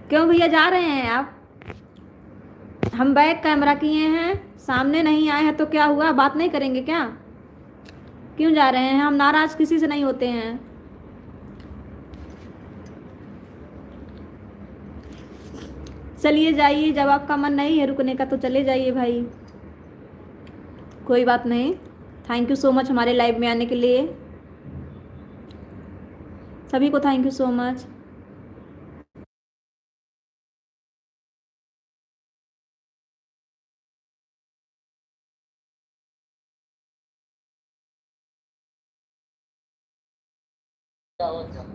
क्यों भैया जा रहे हैं आप? हम बैक कैमरा किए हैं, सामने नहीं आए हैं तो क्या हुआ, बात नहीं करेंगे क्या? क्यों जा रहे हैं? हम नाराज किसी से नहीं होते हैं। चलिए जाइए, जब आपका मन नहीं है रुकने का तो चले जाइए भाई, कोई बात नहीं। थैंक यू सो मच हमारे लाइव में आने के लिए। सभी को थैंक यू सो मच।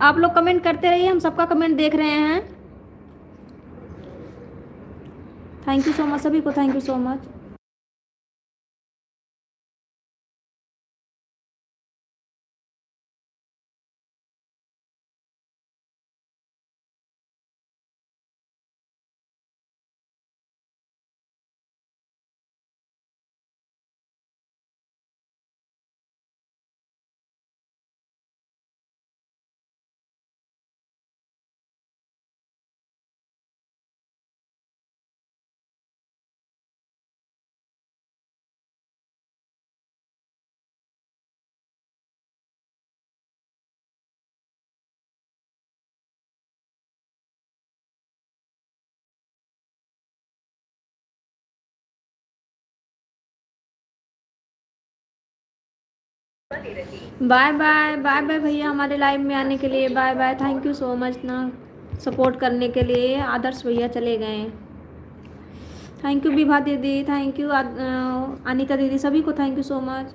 आप लोग कमेंट करते रहिए, हम सबका कमेंट देख रहे हैं। थैंक यू सो मच सभी को, thank you so much. Bye bye bye bye भैया, हमारे लाइव में आने के लिए bye bye. Thank you so much ना सपोर्ट करने के लिए। आदर्श भैया चले गए हैं। थैंक यू विभा दीदी, थैंक यू अनीता दीदी, सभी को thank you so much.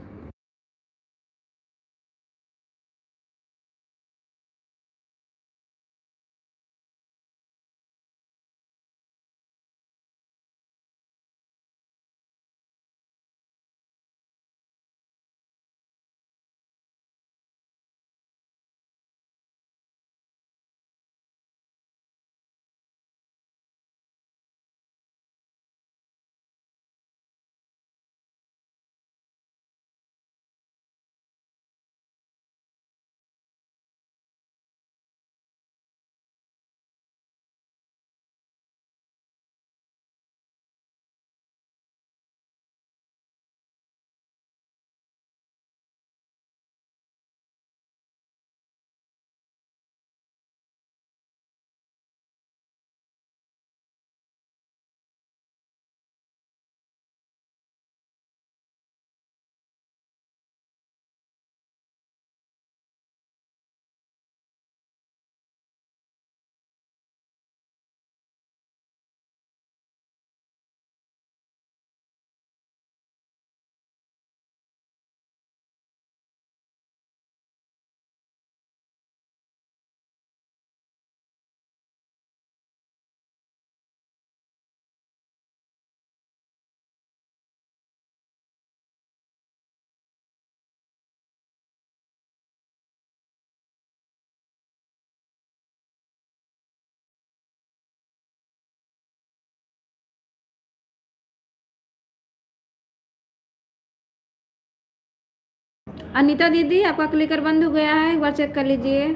Anita दीदी, आपका क्लिकर बंद हो गया है, एक बार चेक कर लीजिए।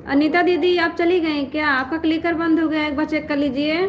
अनीता दीदी, आप चली गई क्या? आपका क्लिकर बंद हो गया, एक बार चेक कर लीजिए।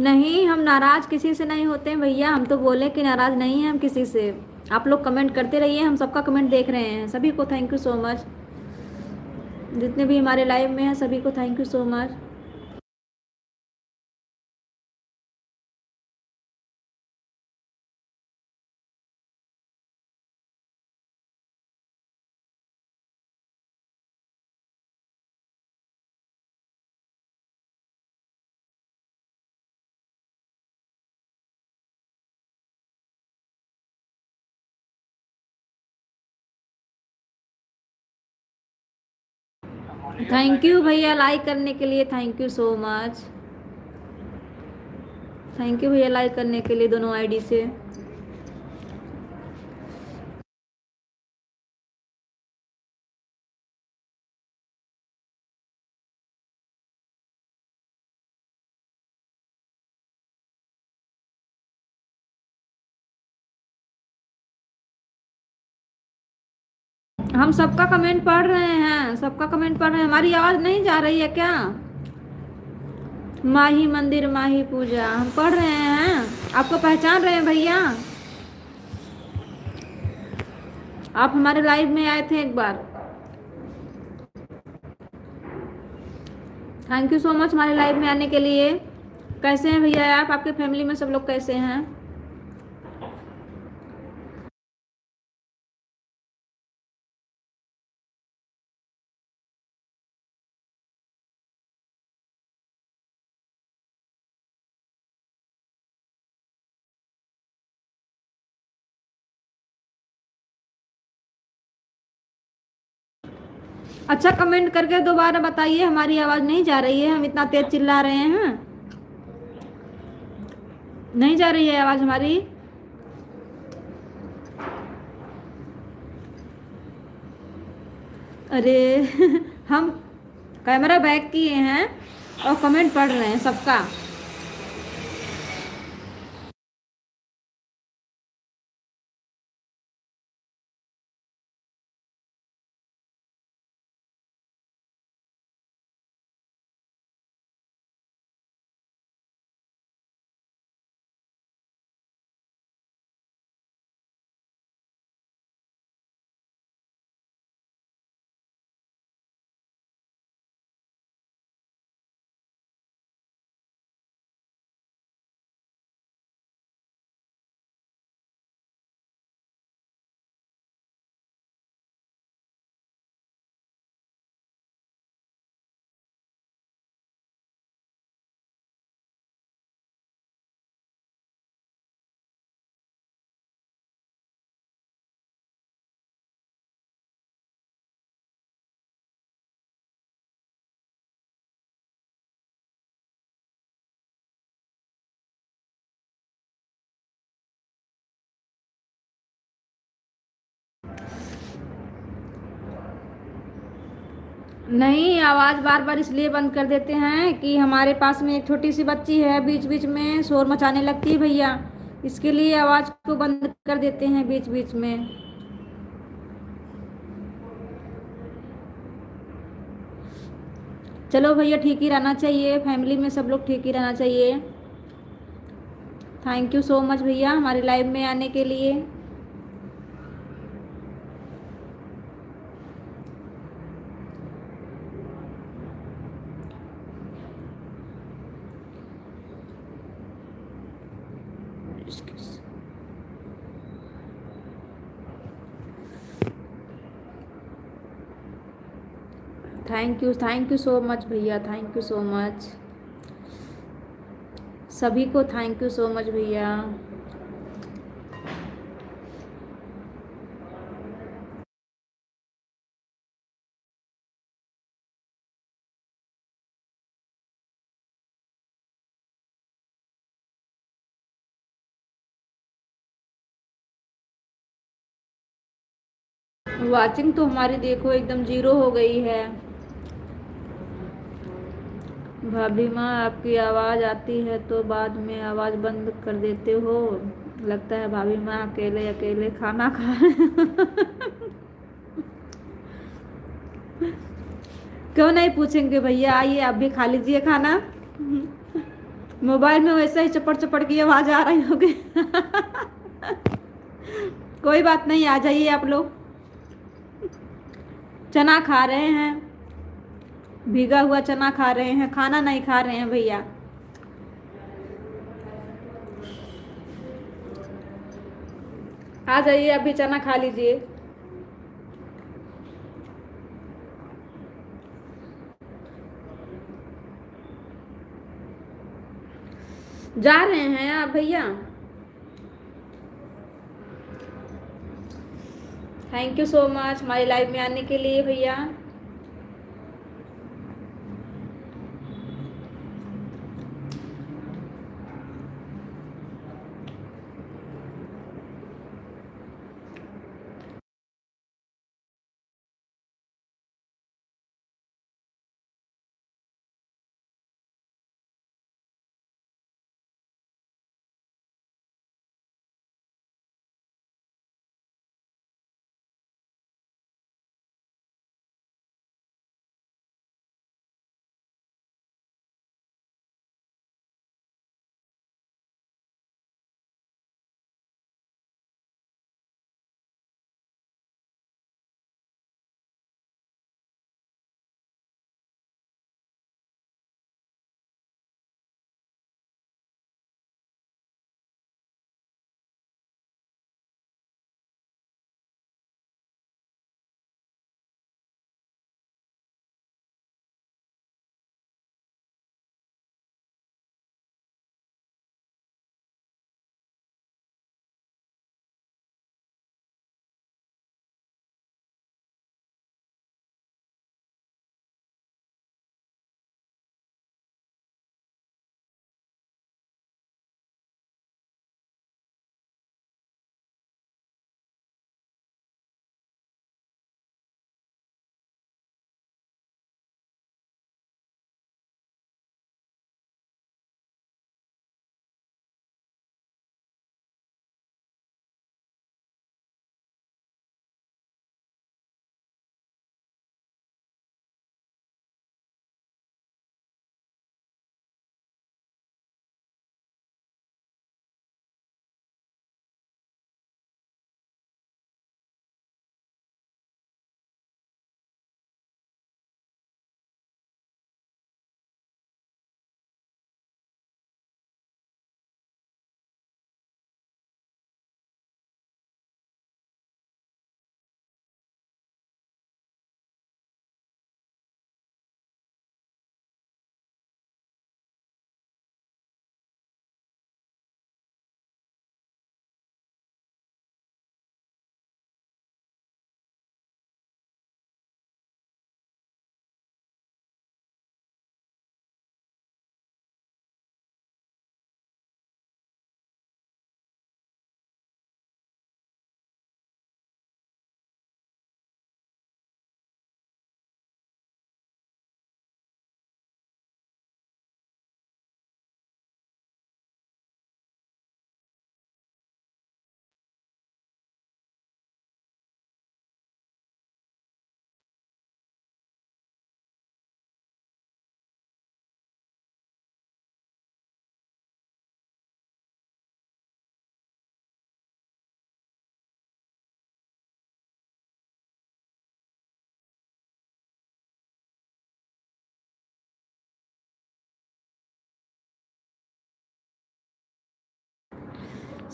नहीं, हम नाराज किसी से नहीं होते हैं भैया। हम तो बोले कि नाराज नहीं हैं हम किसी से। आप लोग कमेंट करते रहिए, हम सबका कमेंट देख रहे हैं। सभी को थैंक यू सो मच। जितने भी हमारे लाइव में हैं सभी को thank you so much. Thank you भैया लाइक करने के लिए, thank you so much. Thank you भैया लाइक करने के लिए दोनों आईडी से। हम सबका कमेंट पढ़ रहे हैं, सबका कमेंट पढ़ रहे हैं। हमारी आवाज नहीं जा रही है क्या? माही मंदिर माही पूजा हम पढ़ रहे हैं, आपको पहचान रहे हैं भैया? आप हमारे लाइव में आए थे एक बार। थैंक यू सो मच हमारे लाइव में आने के लिए। कैसे हैं भैया आप? आपके फैमिली में सब लोग कैसे हैं? अच्छा कमेंट करके दोबारा बताइए, हमारी आवाज नहीं जा रही है? हम इतना तेज चिल्ला रहे हैं, नहीं जा रही है आवाज हमारी? अरे हम कैमरा बैक किए हैं और कमेंट पढ़ रहे हैं सबका। नहीं, आवाज़ बार बार इसलिए बंद कर देते हैं कि हमारे पास में एक छोटी सी बच्ची है, बीच बीच में शोर मचाने लगती है भैया, इसके लिए आवाज़ को बंद कर देते हैं बीच बीच में। चलो भैया ठीक ही रहना चाहिए, फैमिली में सब लोग ठीक ही रहना चाहिए। थैंक यू सो मच भैया हमारे लाइव में आने के लिए। थैंक यू सो मच भैया, थैंक यू सो मच सभी को, थैंक यू सो मच भैया। वाचिंग तो हमारी देखो एकदम जीरो हो गई है। भाभी माँ आपकी आवाज़ आती है तो बाद में आवाज़ बंद कर देते हो, लगता है भाभी माँ अकेले अकेले खाना खा क्यों नहीं पूछेंगे भैया, आइए आप भी खा लीजिए खाना। मोबाइल में वैसे ही चपड़ चपड़ की आवाज़ आ रही होगी कोई बात नहीं, आ जाइए आप लोग। चना खा रहे हैं, भीगा हुआ चना खा रहे हैं, खाना नहीं खा रहे हैं भैया। आ जाइए आप भी चना खा लीजिए। जा रहे हैं आप भैया? थैंक यू सो मच हमारी लाइव में आने के लिए भैया।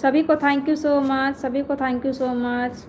सभी को थैंक यू सो मच, सभी को थैंक यू सो मच।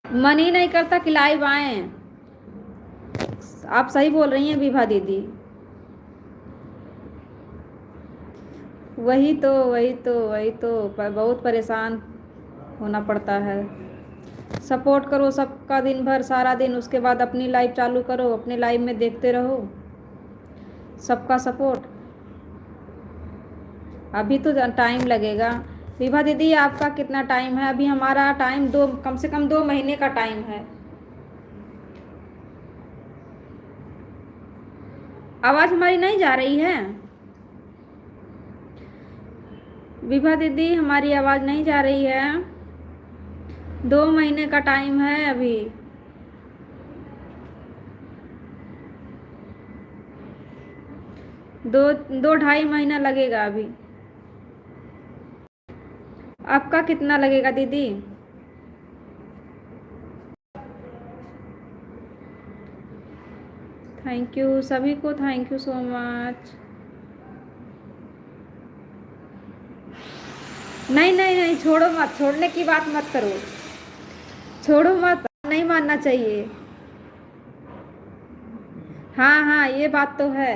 मन ही नहीं करता कि लाइव आए। आप सही बोल रही हैं विभा दीदी। वही तो बहुत परेशान होना पड़ता है। सपोर्ट करो सबका दिन भर सारा दिन, उसके बाद अपनी लाइव चालू करो, अपने लाइव में देखते रहो सबका सपोर्ट। अभी तो टाइम लगेगा। विभा दीदी आपका कितना टाइम है? अभी हमारा टाइम कम से कम 2 महीने का टाइम है। आवाज़ हमारी नहीं जा रही है? विभा दीदी हमारी आवाज़ नहीं जा रही है। 2 महीने का टाइम है अभी। दो 2.5 महीना लगेगा अभी। आपका कितना लगेगा दीदी? थैंक यू सभी को, थैंक यू सो मच। नहीं नहीं नहीं, छोड़ो मत, छोड़ने की बात मत करो, छोड़ो मत, नहीं मानना चाहिए। हाँ हाँ, ये बात तो है।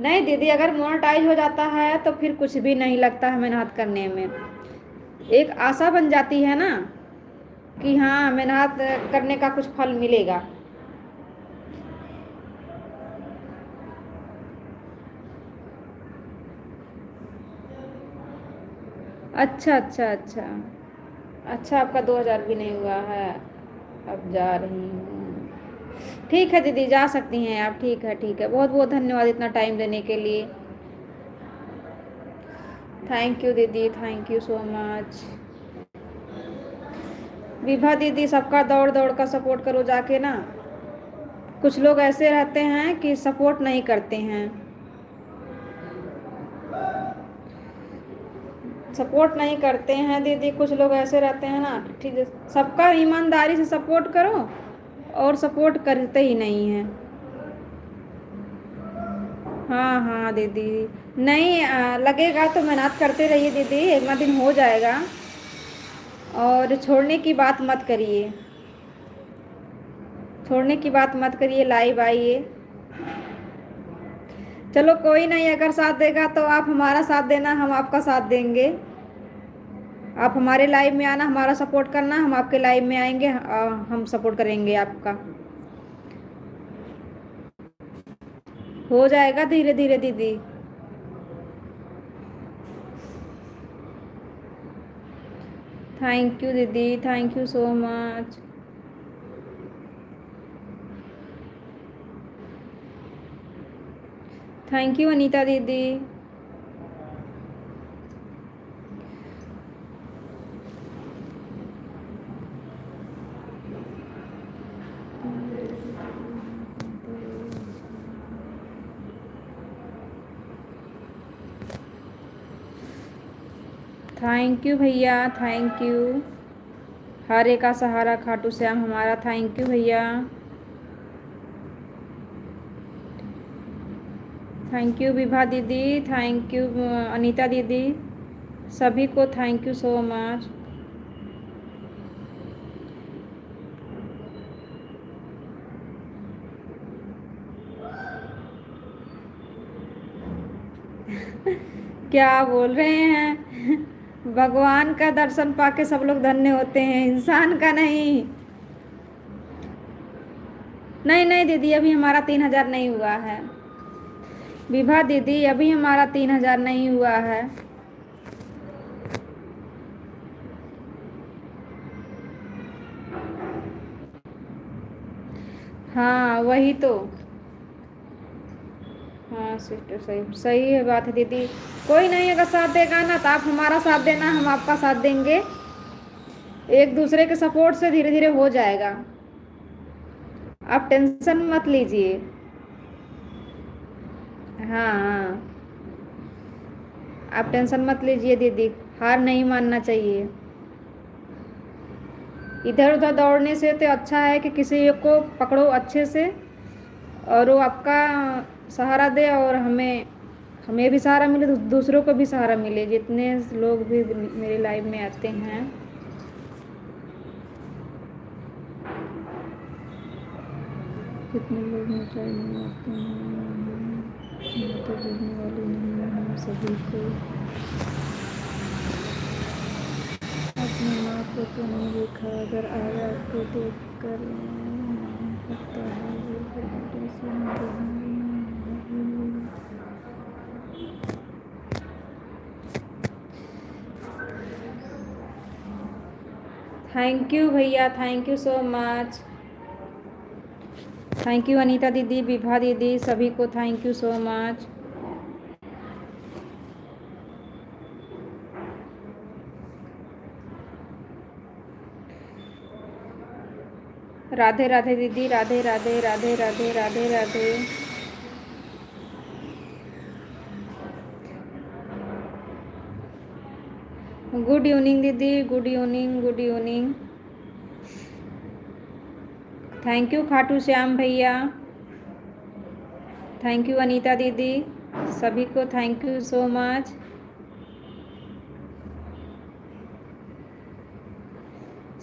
नहीं दीदी, अगर मोनेटाइज हो जाता है तो फिर कुछ भी नहीं लगता है मेहनत करने में। एक आशा बन जाती है ना कि हाँ मेहनत करने का कुछ फल मिलेगा। अच्छा अच्छा अच्छा अच्छा, आपका 2000 भी नहीं हुआ है। अब जा रही हूँ। ठीक है दीदी, जा सकती हैं आप। ठीक है ठीक है, बहुत बहुत धन्यवाद इतना टाइम देने के लिए। थैंक यू दीदी, thank you so much. Vibha दीदी सबका दौड़ दौड़ का सपोर्ट करो जाके ना। कुछ लोग ऐसे रहते हैं कि सपोर्ट नहीं करते हैं, सपोर्ट नहीं करते हैं दीदी। कुछ लोग ऐसे रहते हैं ना, ठीक है, सबका ईमानदारी से सपोर्ट करो और सपोर्ट करते ही नहीं हैं। हाँ हाँ दीदी, नहीं लगेगा तो मेहनत करते रहिए दीदी, एक ना दिन हो जाएगा। और छोड़ने की बात मत करिए, छोड़ने की बात मत करिए, लाइव आइए। चलो कोई नहीं, अगर साथ देगा तो आप हमारा साथ देना, हम आपका साथ देंगे। आप हमारे लाइव में आना, हमारा सपोर्ट करना, हम आपके लाइव में आएंगे, हम सपोर्ट करेंगे आपका। हो जाएगा धीरे धीरे दीदी। थैंक यू दीदी, thank you so much. Thank you Anita दीदी। थैंक यू भैया, थैंक यू। हरे का सहारा खाटू श्याम हमारा, थैंक यू भैया। थैंक यू विभा दीदी, थैंक यू अनीता दीदी, सभी को थैंक यू सो मच। क्या बोल रहे हैं? भगवान का दर्शन पाके सब लोग धन्य होते हैं, इंसान का नहीं। नहीं नहीं दीदी, अभी हमारा 3,000 नहीं हुआ है। विभा दीदी, अभी हमारा 3,000 नहीं हुआ है। हाँ वही तो। हाँ सिस्टर, सही सही है बात है दीदी। कोई नहीं, अगर साथ देगा ना तो आप हमारा साथ देना, हम आपका साथ देंगे। एक दूसरे के सपोर्ट से धीरे धीरे हो जाएगा, आप टेंशन मत लीजिए। हाँ हाँ, आप टेंशन मत लीजिए दीदी, हार नहीं मानना चाहिए। इधर उधर दौड़ने से तो अच्छा है कि किसी एक को पकड़ो अच्छे से, और वो आपका सहारा दे, और हमें हमें भी सहारा मिले, दूसरों को भी सहारा मिले। जितने लोग भी मेरी लाइफ में आते हैं, जितने लोग मेरी लाइफ में आते हैं, मैं तो गिरने वाली नहीं हूँ। सभी को अपनी माँ को तो नहीं देखा, अगर आया आपको देख कर लगता है वो बड़े से थैंक यू भैया, thank you so much. Thank you Anita दीदी, विभा दीदी, सभी को thank you so much. Radhe Radhe दीदी, राधे राधे राधे राधे राधे राधे। गुड इवनिंग दीदी, good evening, good evening. Thank you Khatu Shyam भैया, थैंक यू अनीता दीदी, सभी को थैंक यू सो मच।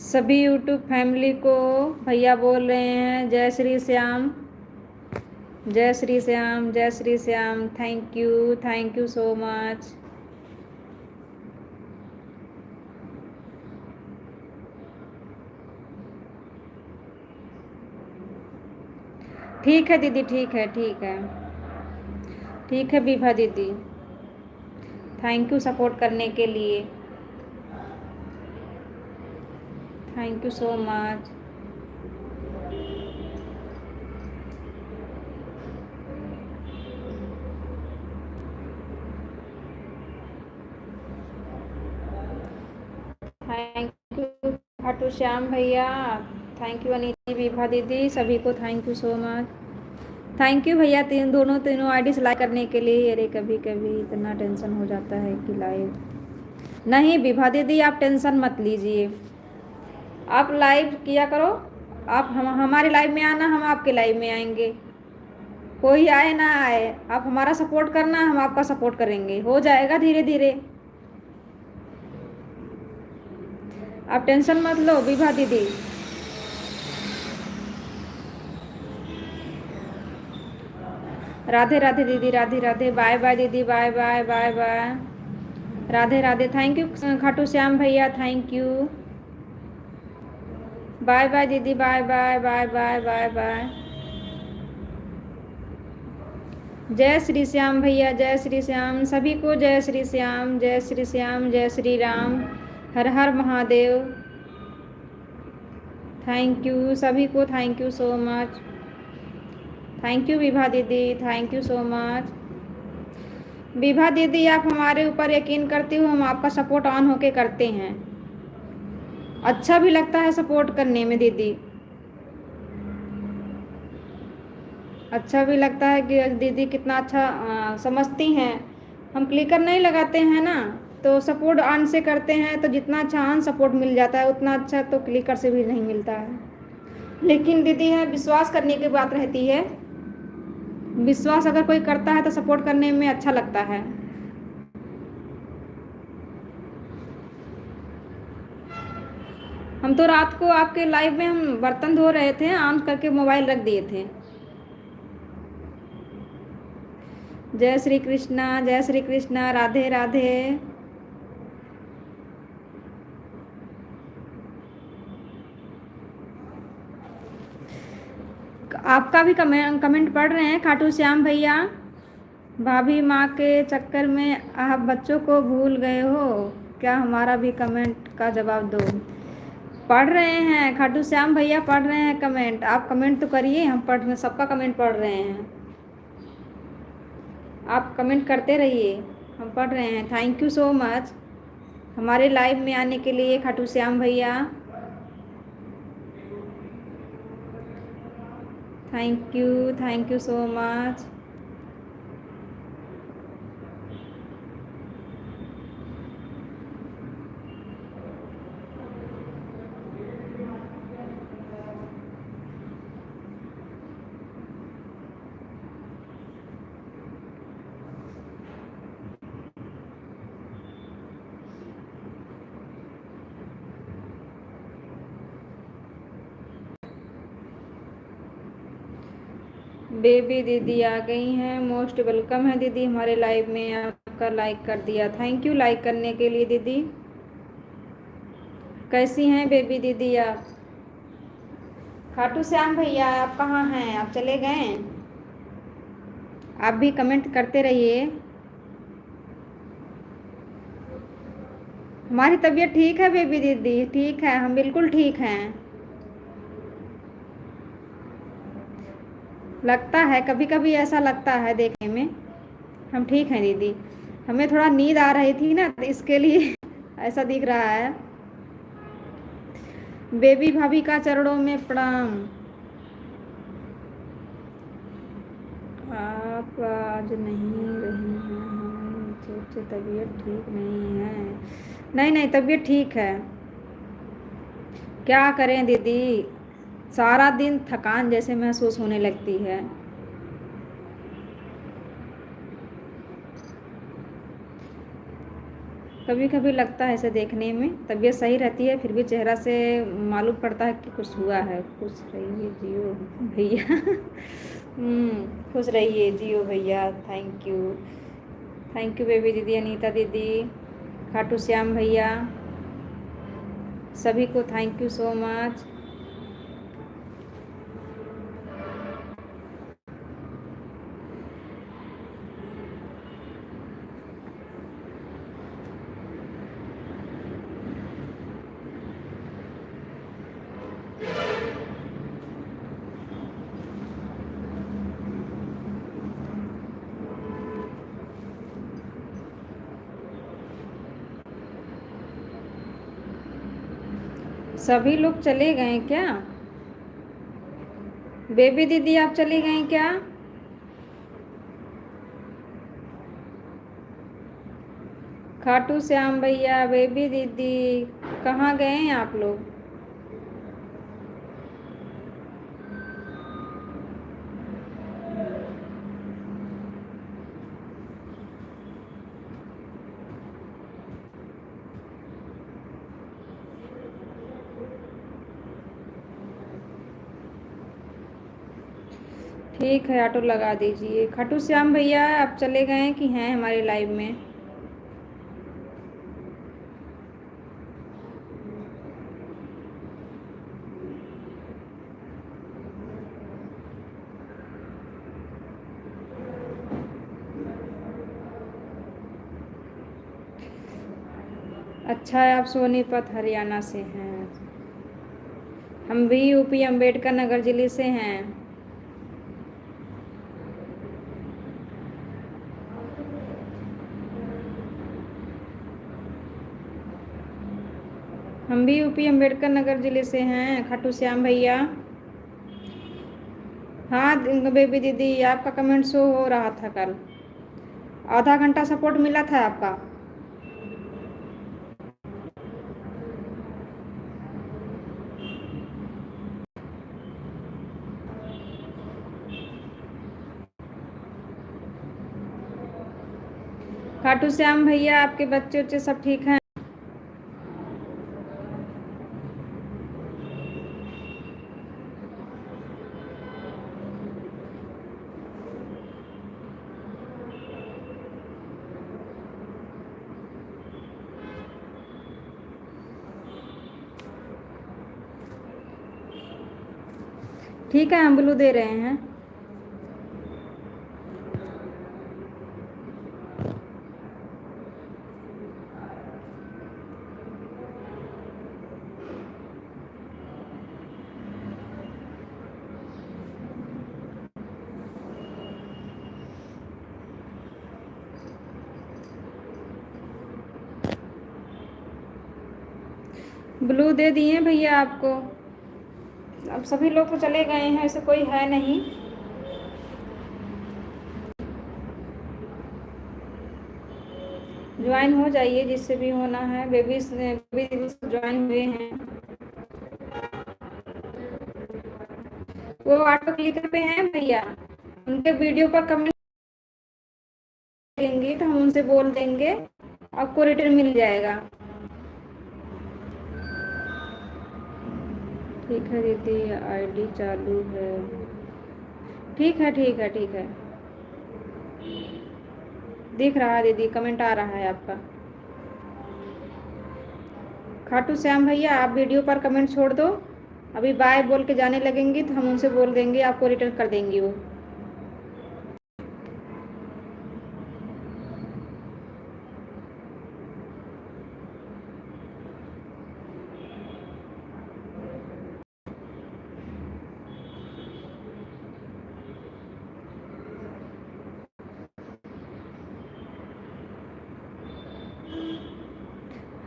सभी यूट्यूब फैमिली को भैया बोल रहे हैं जय श्री श्याम, जय श्री श्याम, जय Shri Shyam. Thank you so much. ठीक है दीदी, ठीक है, ठीक है, ठीक है विभा दीदी, थैंक यू सपोर्ट करने के लिए, thank you so much. Thank you Khatu Shyam भैया, थैंक यू अनीति, विभा दीदी, सभी को thank you so much. Thank you भैया, तीनों आईडी से लाइक करने के लिए। अरे कभी कभी इतना टेंशन हो जाता है कि लाइव नहीं। विभा दीदी आप टेंशन मत लीजिए, आप लाइव किया करो, आप हमारी लाइव में आना, हम आपके लाइव में आएंगे। कोई आए ना आए, आप हमारा सपोर्ट करना, हम आपका सपोर्ट करेंगे, हो जाएगा धीरे धीरे। आप टेंशन मत लो विभा दीदी। राधे राधे दीदी, राधे राधे, बाय बाय दीदी, bye bye bye bye, Radhe Radhe. Thank you Khatu Shyam भैया, थैंक यू, बाय बाय दीदी, bye bye bye bye bye bye. जय श्री श्याम भैया, जय श्री श्याम, सभी को जय श्री श्याम, जय श्री श्याम, जय श्री राम, हर हर महादेव। थैंक यू सभी को, thank you so much. Thank you Vibha दीदी, thank you so much. Vibha दीदी आप हमारे ऊपर यकीन करती हो, हम आपका सपोर्ट ऑन होके करते हैं। अच्छा भी लगता है सपोर्ट करने में दीदी, अच्छा भी लगता है कि दीदी कितना अच्छा समझती हैं। हम क्लिकर नहीं लगाते हैं ना, तो सपोर्ट ऑन से करते हैं, तो जितना अच्छा ऑन सपोर्ट मिल जाता है उतना अच्छा तो क्लिकर से भी नहीं मिलता है। लेकिन दीदी है, विश्वास करने की बात रहती है, विश्वास अगर कोई करता है तो सपोर्ट करने में अच्छा लगता है। हम तो रात को आपके लाइव में हम बर्तन धो रहे थे, ऑन करके मोबाइल रख दिए थे। जय श्री कृष्णा, जय श्री कृष्णा, राधे राधे। आपका भी कमेंट पढ़ रहे हैं खाटू श्याम भैया। भाभी माँ के चक्कर में आप बच्चों को भूल गए हो क्या? हमारा भी कमेंट का जवाब दो। पढ़ रहे हैं खाटू श्याम भैया, पढ़ रहे हैं कमेंट। आप कमेंट तो करिए, हम पढ़ रहे, सबका कमेंट पढ़ रहे हैं। आप कमेंट करते रहिए, हम पढ़ रहे हैं। थैंक यू सो मच हमारे लाइव में आने के लिए खाटू श्याम भैया। Thank you so much. Baby दीदी आ गई हैं, मोस्ट वेलकम है दीदी हमारे लाइव में। आपका लाइक कर दिया, थैंक यू लाइक करने के लिए दीदी। कैसी हैं बेबी दीदी आप? खाटू श्याम भैया आप कहाँ हैं? आप चले गए? आप भी कमेंट करते रहिए। हमारी तबीयत ठीक है बेबी दीदी, ठीक है, हम बिल्कुल ठीक हैं। लगता है कभी कभी ऐसा लगता है देखने में। हम ठीक हैं दीदी, हमें थोड़ा नींद आ रही थी ना, तो इसके लिए ऐसा दिख रहा है। बेबी भाभी का चरणों में प्रणाम। आप आज नहीं रही हैं, हम सोचे तबीयत ठीक नहीं है। नहीं नहीं, तबीयत ठीक है। क्या करें दीदी, सारा दिन थकान जैसे महसूस होने लगती है। कभी कभी लगता है ऐसे देखने में तबीयत सही रहती है, फिर भी चेहरा से मालूम पड़ता है कि कुछ हुआ है। खुश रहिए जियो भैया। खुश रहिए जियो भैया। थैंक यू बेबी दीदी, अनीता दीदी, खाटू श्याम भैया, सभी को थैंक यू सो मच। सभी लोग चले गए क्या? बेबी दीदी आप चली गई क्या? खाटू श्याम भैया, बेबी दीदी, कहाँ गए हैं आप लोग? ठीक है, ऑटो लगा दीजिए। खाटू श्याम भैया आप चले गए कि हैं हमारे लाइव में? अच्छा है, आप सोनीपत हरियाणा से हैं। हम भी यूपी अम्बेडकर नगर जिले से हैं। हम भी यूपी अम्बेडकर नगर जिले से हैं खाटू श्याम भैया। हाँ बेबी दीदी, आपका कमेंट शो हो रहा था कल, आधा घंटा सपोर्ट मिला था आपका। खाटू श्याम भैया आपके बच्चे उच्चे सब ठीक हैं? ठीक है, हम ब्लू दे रहे हैं। ब्लू दे दिए भैया आपको। अब सभी लोग तो चले गए हैं, ऐसे कोई है नहीं। ज्वाइन हो जाइए जिससे भी होना है। बेबी ज्वाइन हुए हैं। वो ऑटो क्लिकर पे हैं भैया, उनके वीडियो पर कमेंट देंगे तो हम उनसे बोल देंगे, आपको रिटर्न मिल जाएगा। ठीक है दीदी, आईडी चालू है। ठीक है ठीक है ठीक है, दिख रहा है दीदी, कमेंट आ रहा है आपका। खाटू श्याम भैया, आप वीडियो पर कमेंट छोड़ दो। अभी बाय बोल के जाने लगेंगी तो हम उनसे बोल देंगे, आपको रिटर्न कर देंगी वो।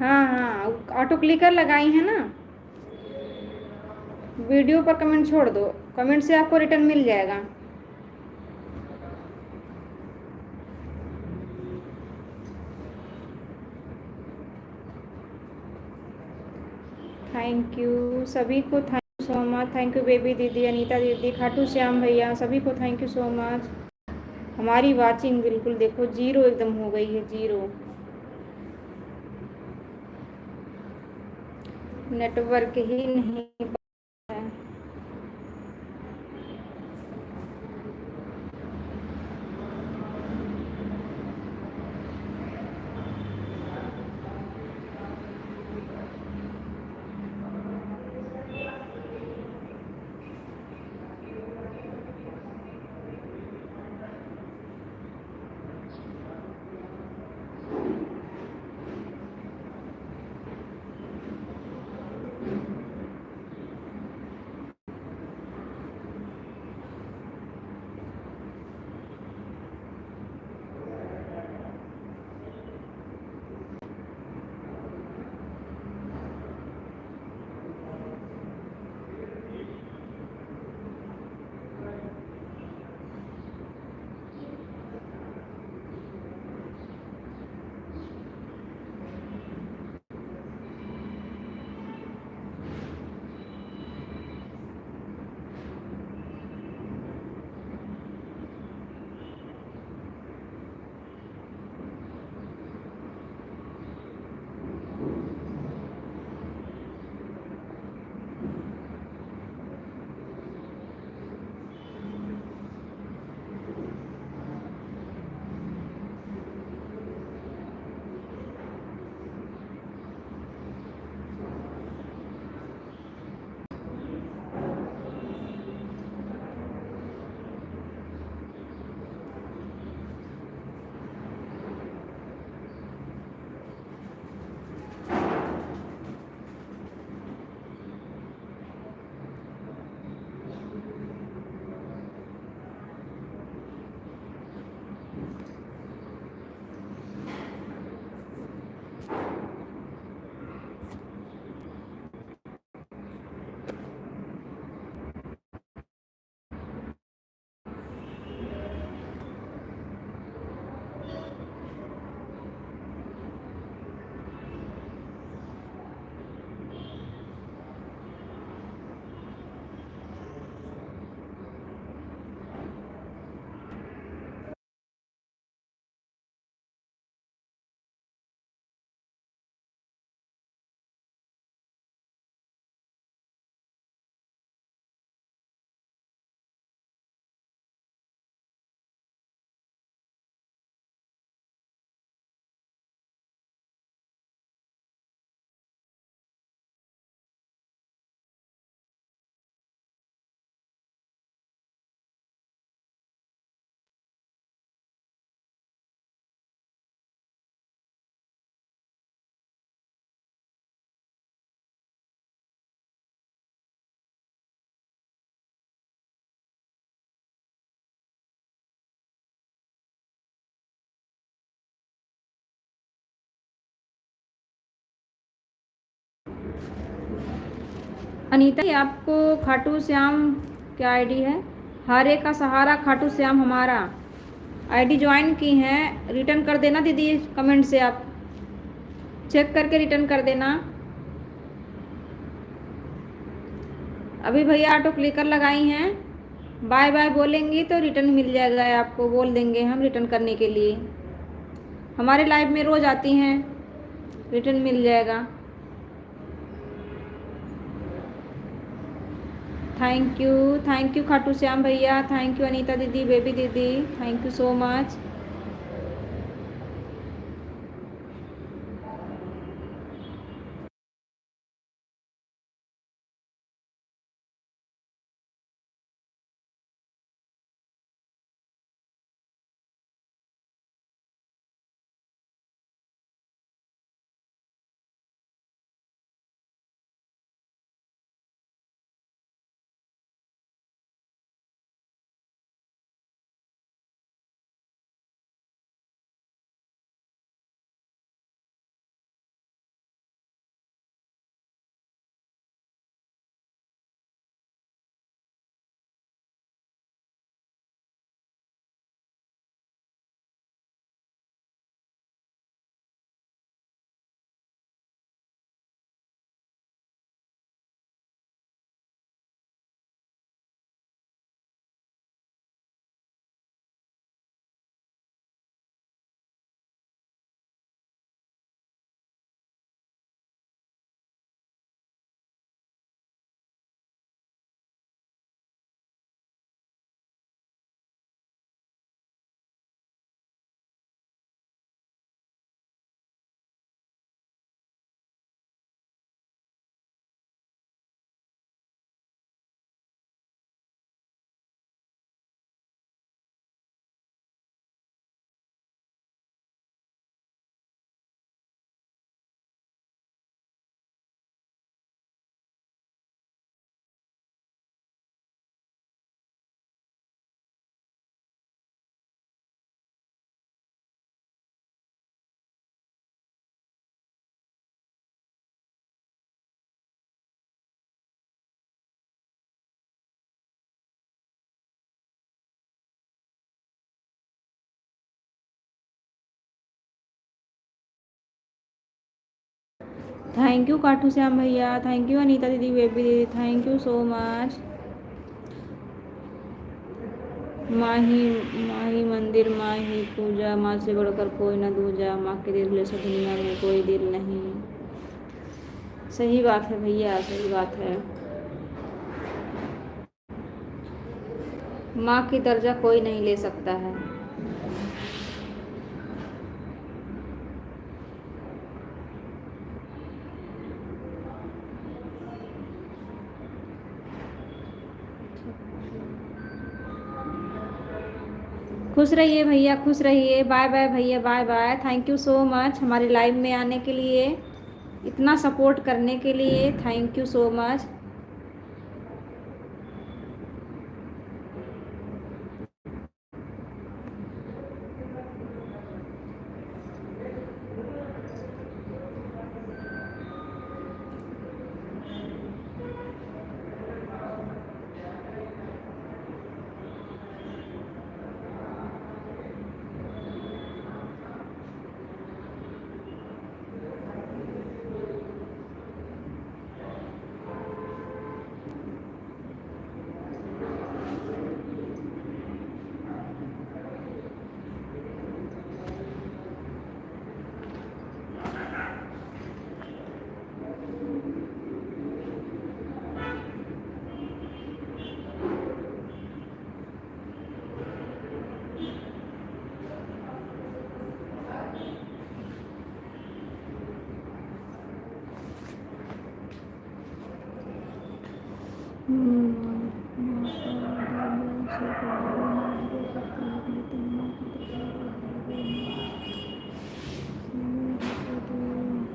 हाँ हाँ, ऑटो क्लिकर लगाई है ना, वीडियो पर कमेंट छोड़ दो, कमेंट से आपको रिटर्न मिल जाएगा। थैंक यू सभी को, thank you so much. Thank you baby दीदी, अनीता दीदी, खाटू श्याम भैया, सभी को थैंक यू सो मच। हमारी वाचिंग बिल्कुल देखो जीरो एकदम हो गई है, जीरो। नेटवर्क ही नहीं है। अनीता ये आपको खाटू श्याम क्या आईडी है? हारे का सहारा खाटू श्याम हमारा आईडी ज्वाइन की हैं, रिटर्न कर देना दीदी, कमेंट से आप चेक करके रिटर्न कर देना। अभी भैया ऑटो क्लिकर लगाई हैं, बाय बाय बोलेंगी तो रिटर्न मिल जाएगा आपको, बोल देंगे हम रिटर्न करने के लिए। हमारे लाइव में रोज़ आती हैं, रिटर्न मिल जाएगा। थैंक यू खाटू श्याम भैया, थैंक यू अनीता दीदी, बेबी दीदी, thank you so much. Thank you Khatu Shyam भैया, थैंक यू अनीता दीदी, बेबी दीदी, थैंक यू सो मच। माही माही मंदिर माही पूजा, माँ से बढ़कर कोई न दूजा, माँ के दिल से दुनिया में कोई दिल नहीं। सही बात है भैया, सही बात है। माँ की दर्जा कोई नहीं ले सकता है। खुश रहिए भैया, खुश रहिए। बाय बाय भैया, bye bye. Thank you so much हमारे लाइव में आने के लिए, इतना सपोर्ट करने के लिए, थैंक यू सो मच।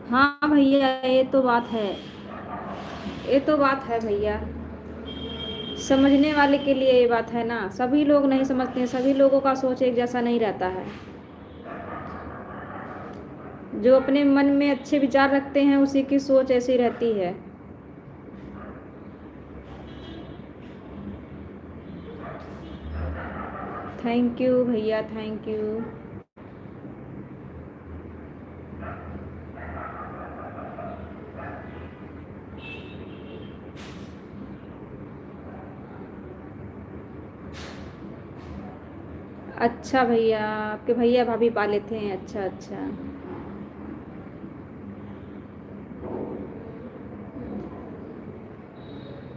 हाँ भैया, ये तो बात है, ये तो बात है भैया। समझने वाले के लिए ये बात है ना, सभी लोग नहीं समझते हैं, सभी लोगों का सोच एक जैसा नहीं रहता है। जो अपने मन में अच्छे विचार रखते हैं उसी की सोच ऐसी रहती है। थैंक यू भैया, थैंक यू। अच्छा भैया, आपके भैया भाभी पाले थे? अच्छा अच्छा।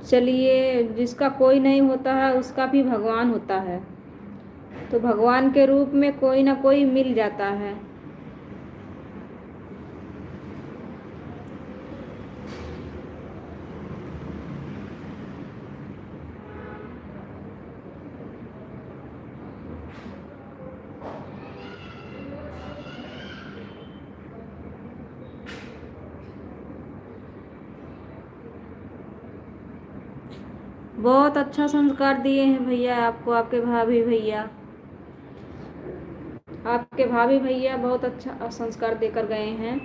चलिए, जिसका कोई नहीं होता है उसका भी भगवान होता है, तो भगवान के रूप में कोई ना कोई मिल जाता है। बहुत अच्छा संस्कार दिए हैं भैया आपको आपके भाभी भैया। आपके भाभी भैया बहुत अच्छा संस्कार देकर गए हैं।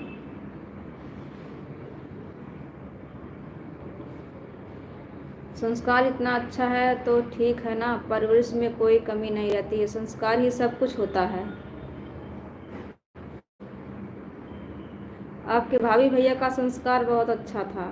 संस्कार इतना अच्छा है तो ठीक है ना, परवरिश में कोई कमी नहीं रहती है, संस्कार ही सब कुछ होता है। आपके भाभी भैया का संस्कार बहुत अच्छा था।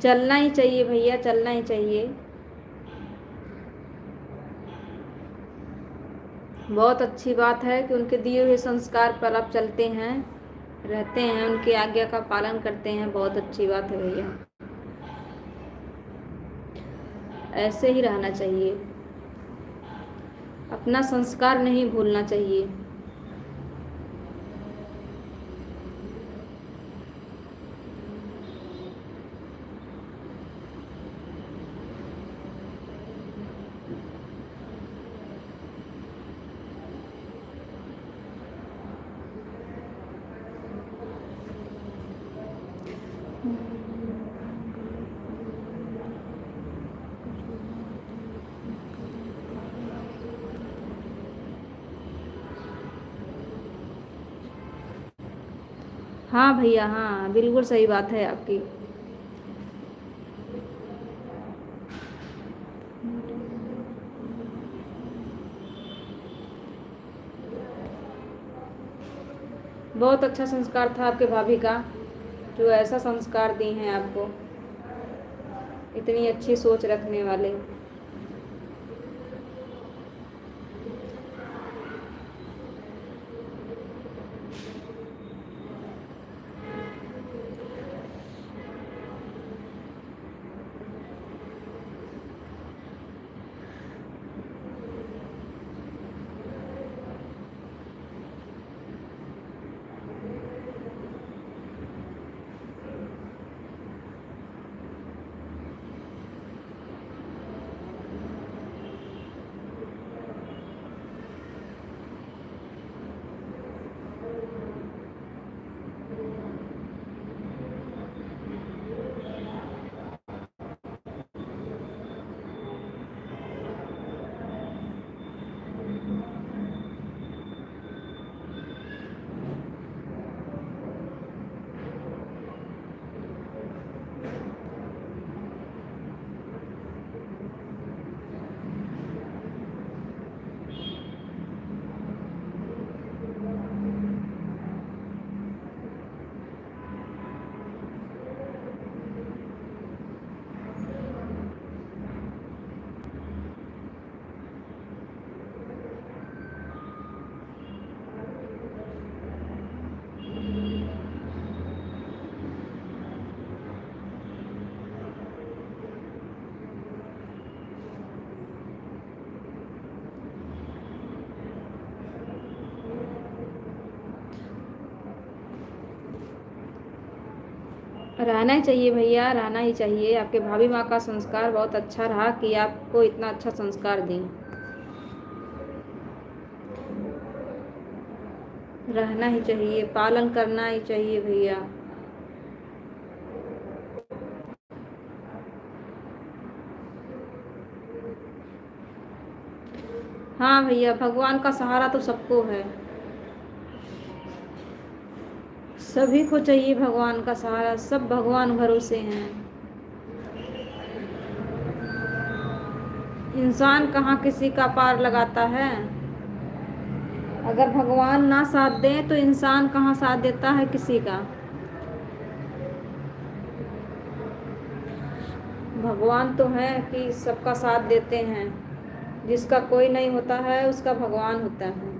चलना ही चाहिए भैया, चलना ही चाहिए। बहुत अच्छी बात है कि उनके दिए हुए संस्कार पर आप चलते हैं, रहते हैं, उनकी आज्ञा का पालन करते हैं। बहुत अच्छी बात है भैया, ऐसे ही रहना चाहिए, अपना संस्कार नहीं भूलना चाहिए। हाँ भैया, हाँ बिल्कुल सही बात है आपकी। बहुत अच्छा संस्कार था आपके भाभी का, जो ऐसा संस्कार दी हैं आपको, इतनी अच्छी सोच रखने वाले। रहना ही चाहिए भैया, रहना ही चाहिए। आपके भाभी माँ का संस्कार बहुत अच्छा रहा कि आपको इतना अच्छा संस्कार दी। रहना ही चाहिए, पालन करना ही चाहिए भैया। हाँ भैया, भगवान का सहारा तो सबको है, सभी को चाहिए भगवान का सहारा, सब भगवान भरोसे हैं। इंसान कहाँ किसी का पार लगाता है। अगर भगवान ना साथ दें तो इंसान कहाँ साथ देता है किसी का। भगवान तो है कि सबका साथ देते हैं, जिसका कोई नहीं होता है उसका भगवान होता है।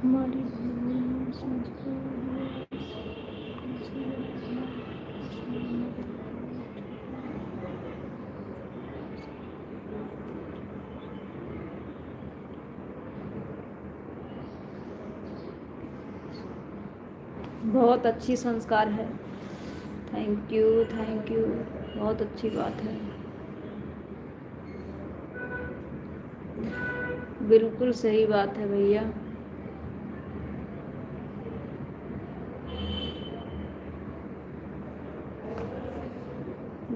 हमारी बहुत अच्छी संस्कार है। थैंक यू, थैंक यू, बहुत अच्छी बात है। बिल्कुल सही बात है भैया।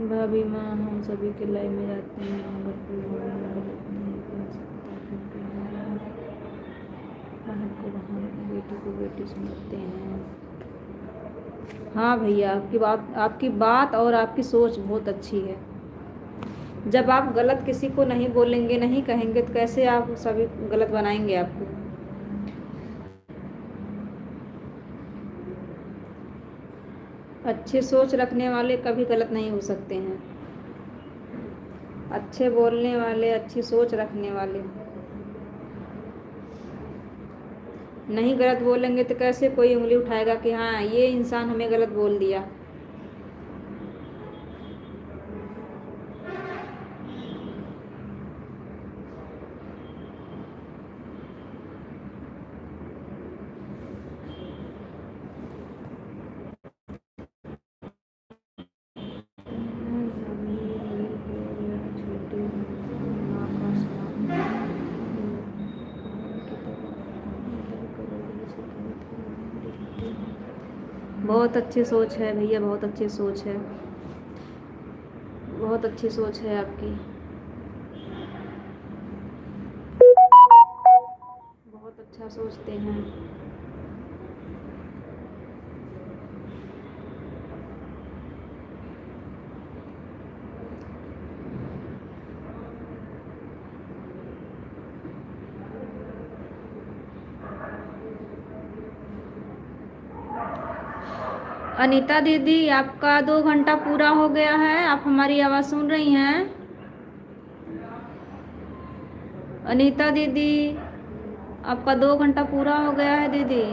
भाभी माँ हम सभी के लाइफ में रहते हैं, अगर कोई भाभी गलत नहीं कह सकता क्योंकि हम बहन को बहन, बेटी को बेटी समझते हैं। हाँ भैया, आपकी बात और आपकी सोच बहुत अच्छी है। जब आप गलत किसी को नहीं बोलेंगे, नहीं कहेंगे, तो कैसे आप सभी गलत बनाएंगे आपको। अच्छे सोच रखने वाले कभी गलत नहीं हो सकते हैं। अच्छे बोलने वाले, अच्छी सोच रखने वाले नहीं गलत बोलेंगे तो कैसे कोई उंगली उठाएगा कि हाँ ये इंसान हमें गलत बोल दिया। बहुत अच्छी सोच है भैया, बहुत अच्छी सोच है, बहुत अच्छी सोच है आपकी। बहुत अच्छा सोचते हैं। अनीता दीदी, आपका 2 घंटा पूरा हो गया है। आप हमारी आवाज़ सुन रही हैं? अनीता दीदी, आपका 2 घंटा पूरा हो गया है दीदी।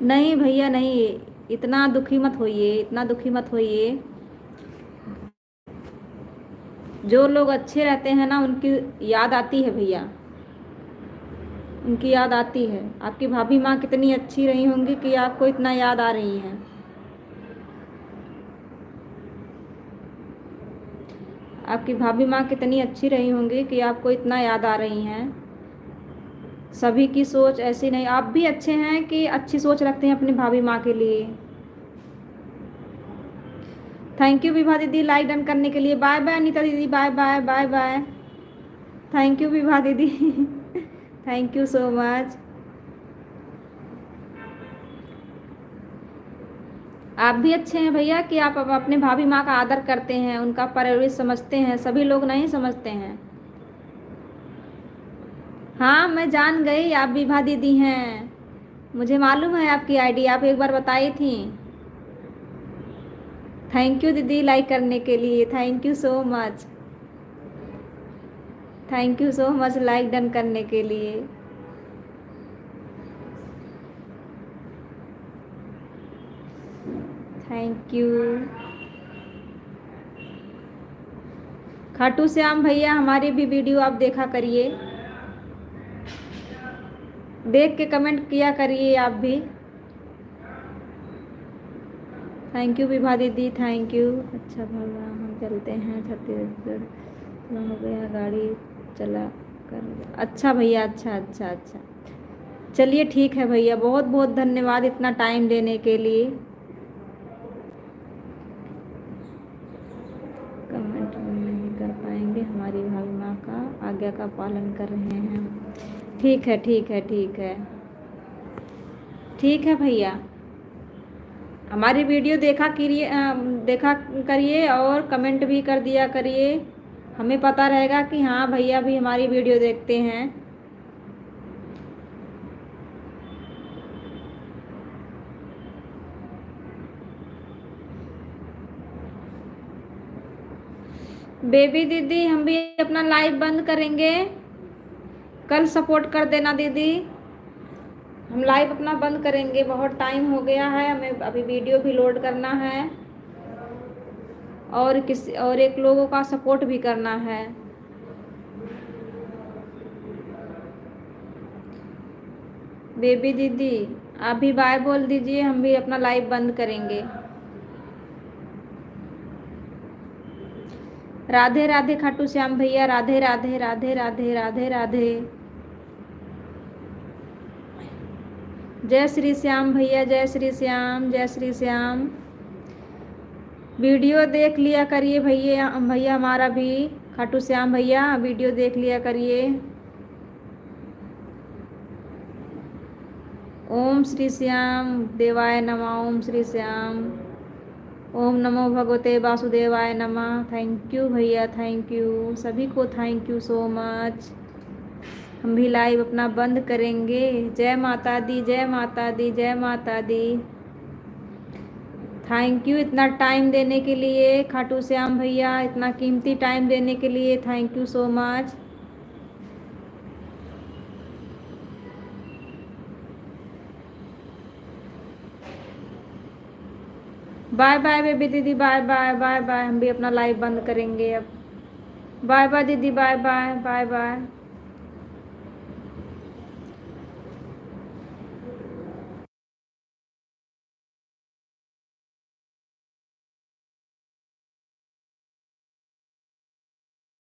नहीं भैया नहीं, इतना दुखी मत होइए, इतना दुखी मत होइए। जो लोग अच्छे रहते हैं ना उनकी याद आती है भैया। उनकी याद आती है। आपकी भाभी माँ कितनी अच्छी रही होंगी कि आपको इतना याद आ रही हैं। आपकी भाभी माँ कितनी अच्छी रही होंगी कि आपको इतना याद आ रही हैं। सभी की सोच ऐसी नहीं, आप भी अच्छे हैं कि अच्छी सोच रखते हैं अपनी भाभी माँ के लिए। थैंक यू विभा दीदी लाइक डन करने के लिए। बाय बाय अनीता दीदी, bye bye bye bye. Thank you Vibha दीदी थैंक यू सो मच। आप भी अच्छे हैं भैया कि आप अपने भाभी माँ का आदर करते हैं, उनका परवरिश समझते हैं। सभी लोग नहीं समझते हैं। हाँ मैं जान गई आप विभा दीदी हैं, मुझे मालूम है आपकी आईडी, आप एक बार बताई थी। थैंक यू दीदी लाइक करने के लिए, thank you so much. Thank you so much like done करने के लिए। Thank you. खाटू श्याम भैया हमारी भी वीडियो आप देखा करिए, देख के कमेंट किया करिए आप भी। थैंक यू विभा दीदी, थैंक यू। अच्छा भगवान हम चलते हैं छत्तीसगढ़, हो गया गाड़ी चला कर। अच्छा भैया, अच्छा अच्छा अच्छा, चलिए ठीक है भैया, बहुत बहुत धन्यवाद इतना टाइम देने के लिए। कमेंट नहीं कर पाएंगे, हमारी भाभी माँ का आज्ञा का पालन कर रहे हैं। ठीक है ठीक है ठीक है ठीक है भैया, हमारी वीडियो देखा करिए और कमेंट भी कर दिया करिए, हमें पता रहेगा कि हाँ भैया भी हमारी वीडियो देखते हैं। बेबी दीदी हम भी अपना लाइव बंद करेंगे, कल सपोर्ट कर देना दीदी। हम लाइव अपना बंद करेंगे, बहुत टाइम हो गया है, हमें अभी वीडियो भी लोड करना है और एक लोगों का सपोर्ट भी करना है। बेबी दीदी आप भी बाय बोल दीजिए, हम भी अपना लाइव बंद करेंगे। राधे राधे खाटू श्याम भैया, राधे राधे राधे राधे राधे राधे। जय श्री श्याम भैया, जय श्री श्याम, जय श्री श्याम। वीडियो देख लिया करिए भैया, हमारा भी खाटू श्याम भैया वीडियो देख लिया करिए। ओम श्री श्याम देवाय नमः, ओम श्री श्याम, ओम नमो भगवते वासुदेवाय नमः। थैंक यू भैया, थैंक यू सभी को, थैंक यू सो मच। हम भी लाइव अपना बंद करेंगे। जय माता दी, जय माता दी, जय माता दी। थैंक यू इतना टाइम देने के लिए खाटू श्याम भैया, इतना कीमती टाइम देने के लिए thank you so much. Bye bye Baby दीदी, बाय बाय बाय बाय, हम भी अपना लाइव बंद करेंगे अब। बाय बाय दीदी, बाय बाय बाय बाय।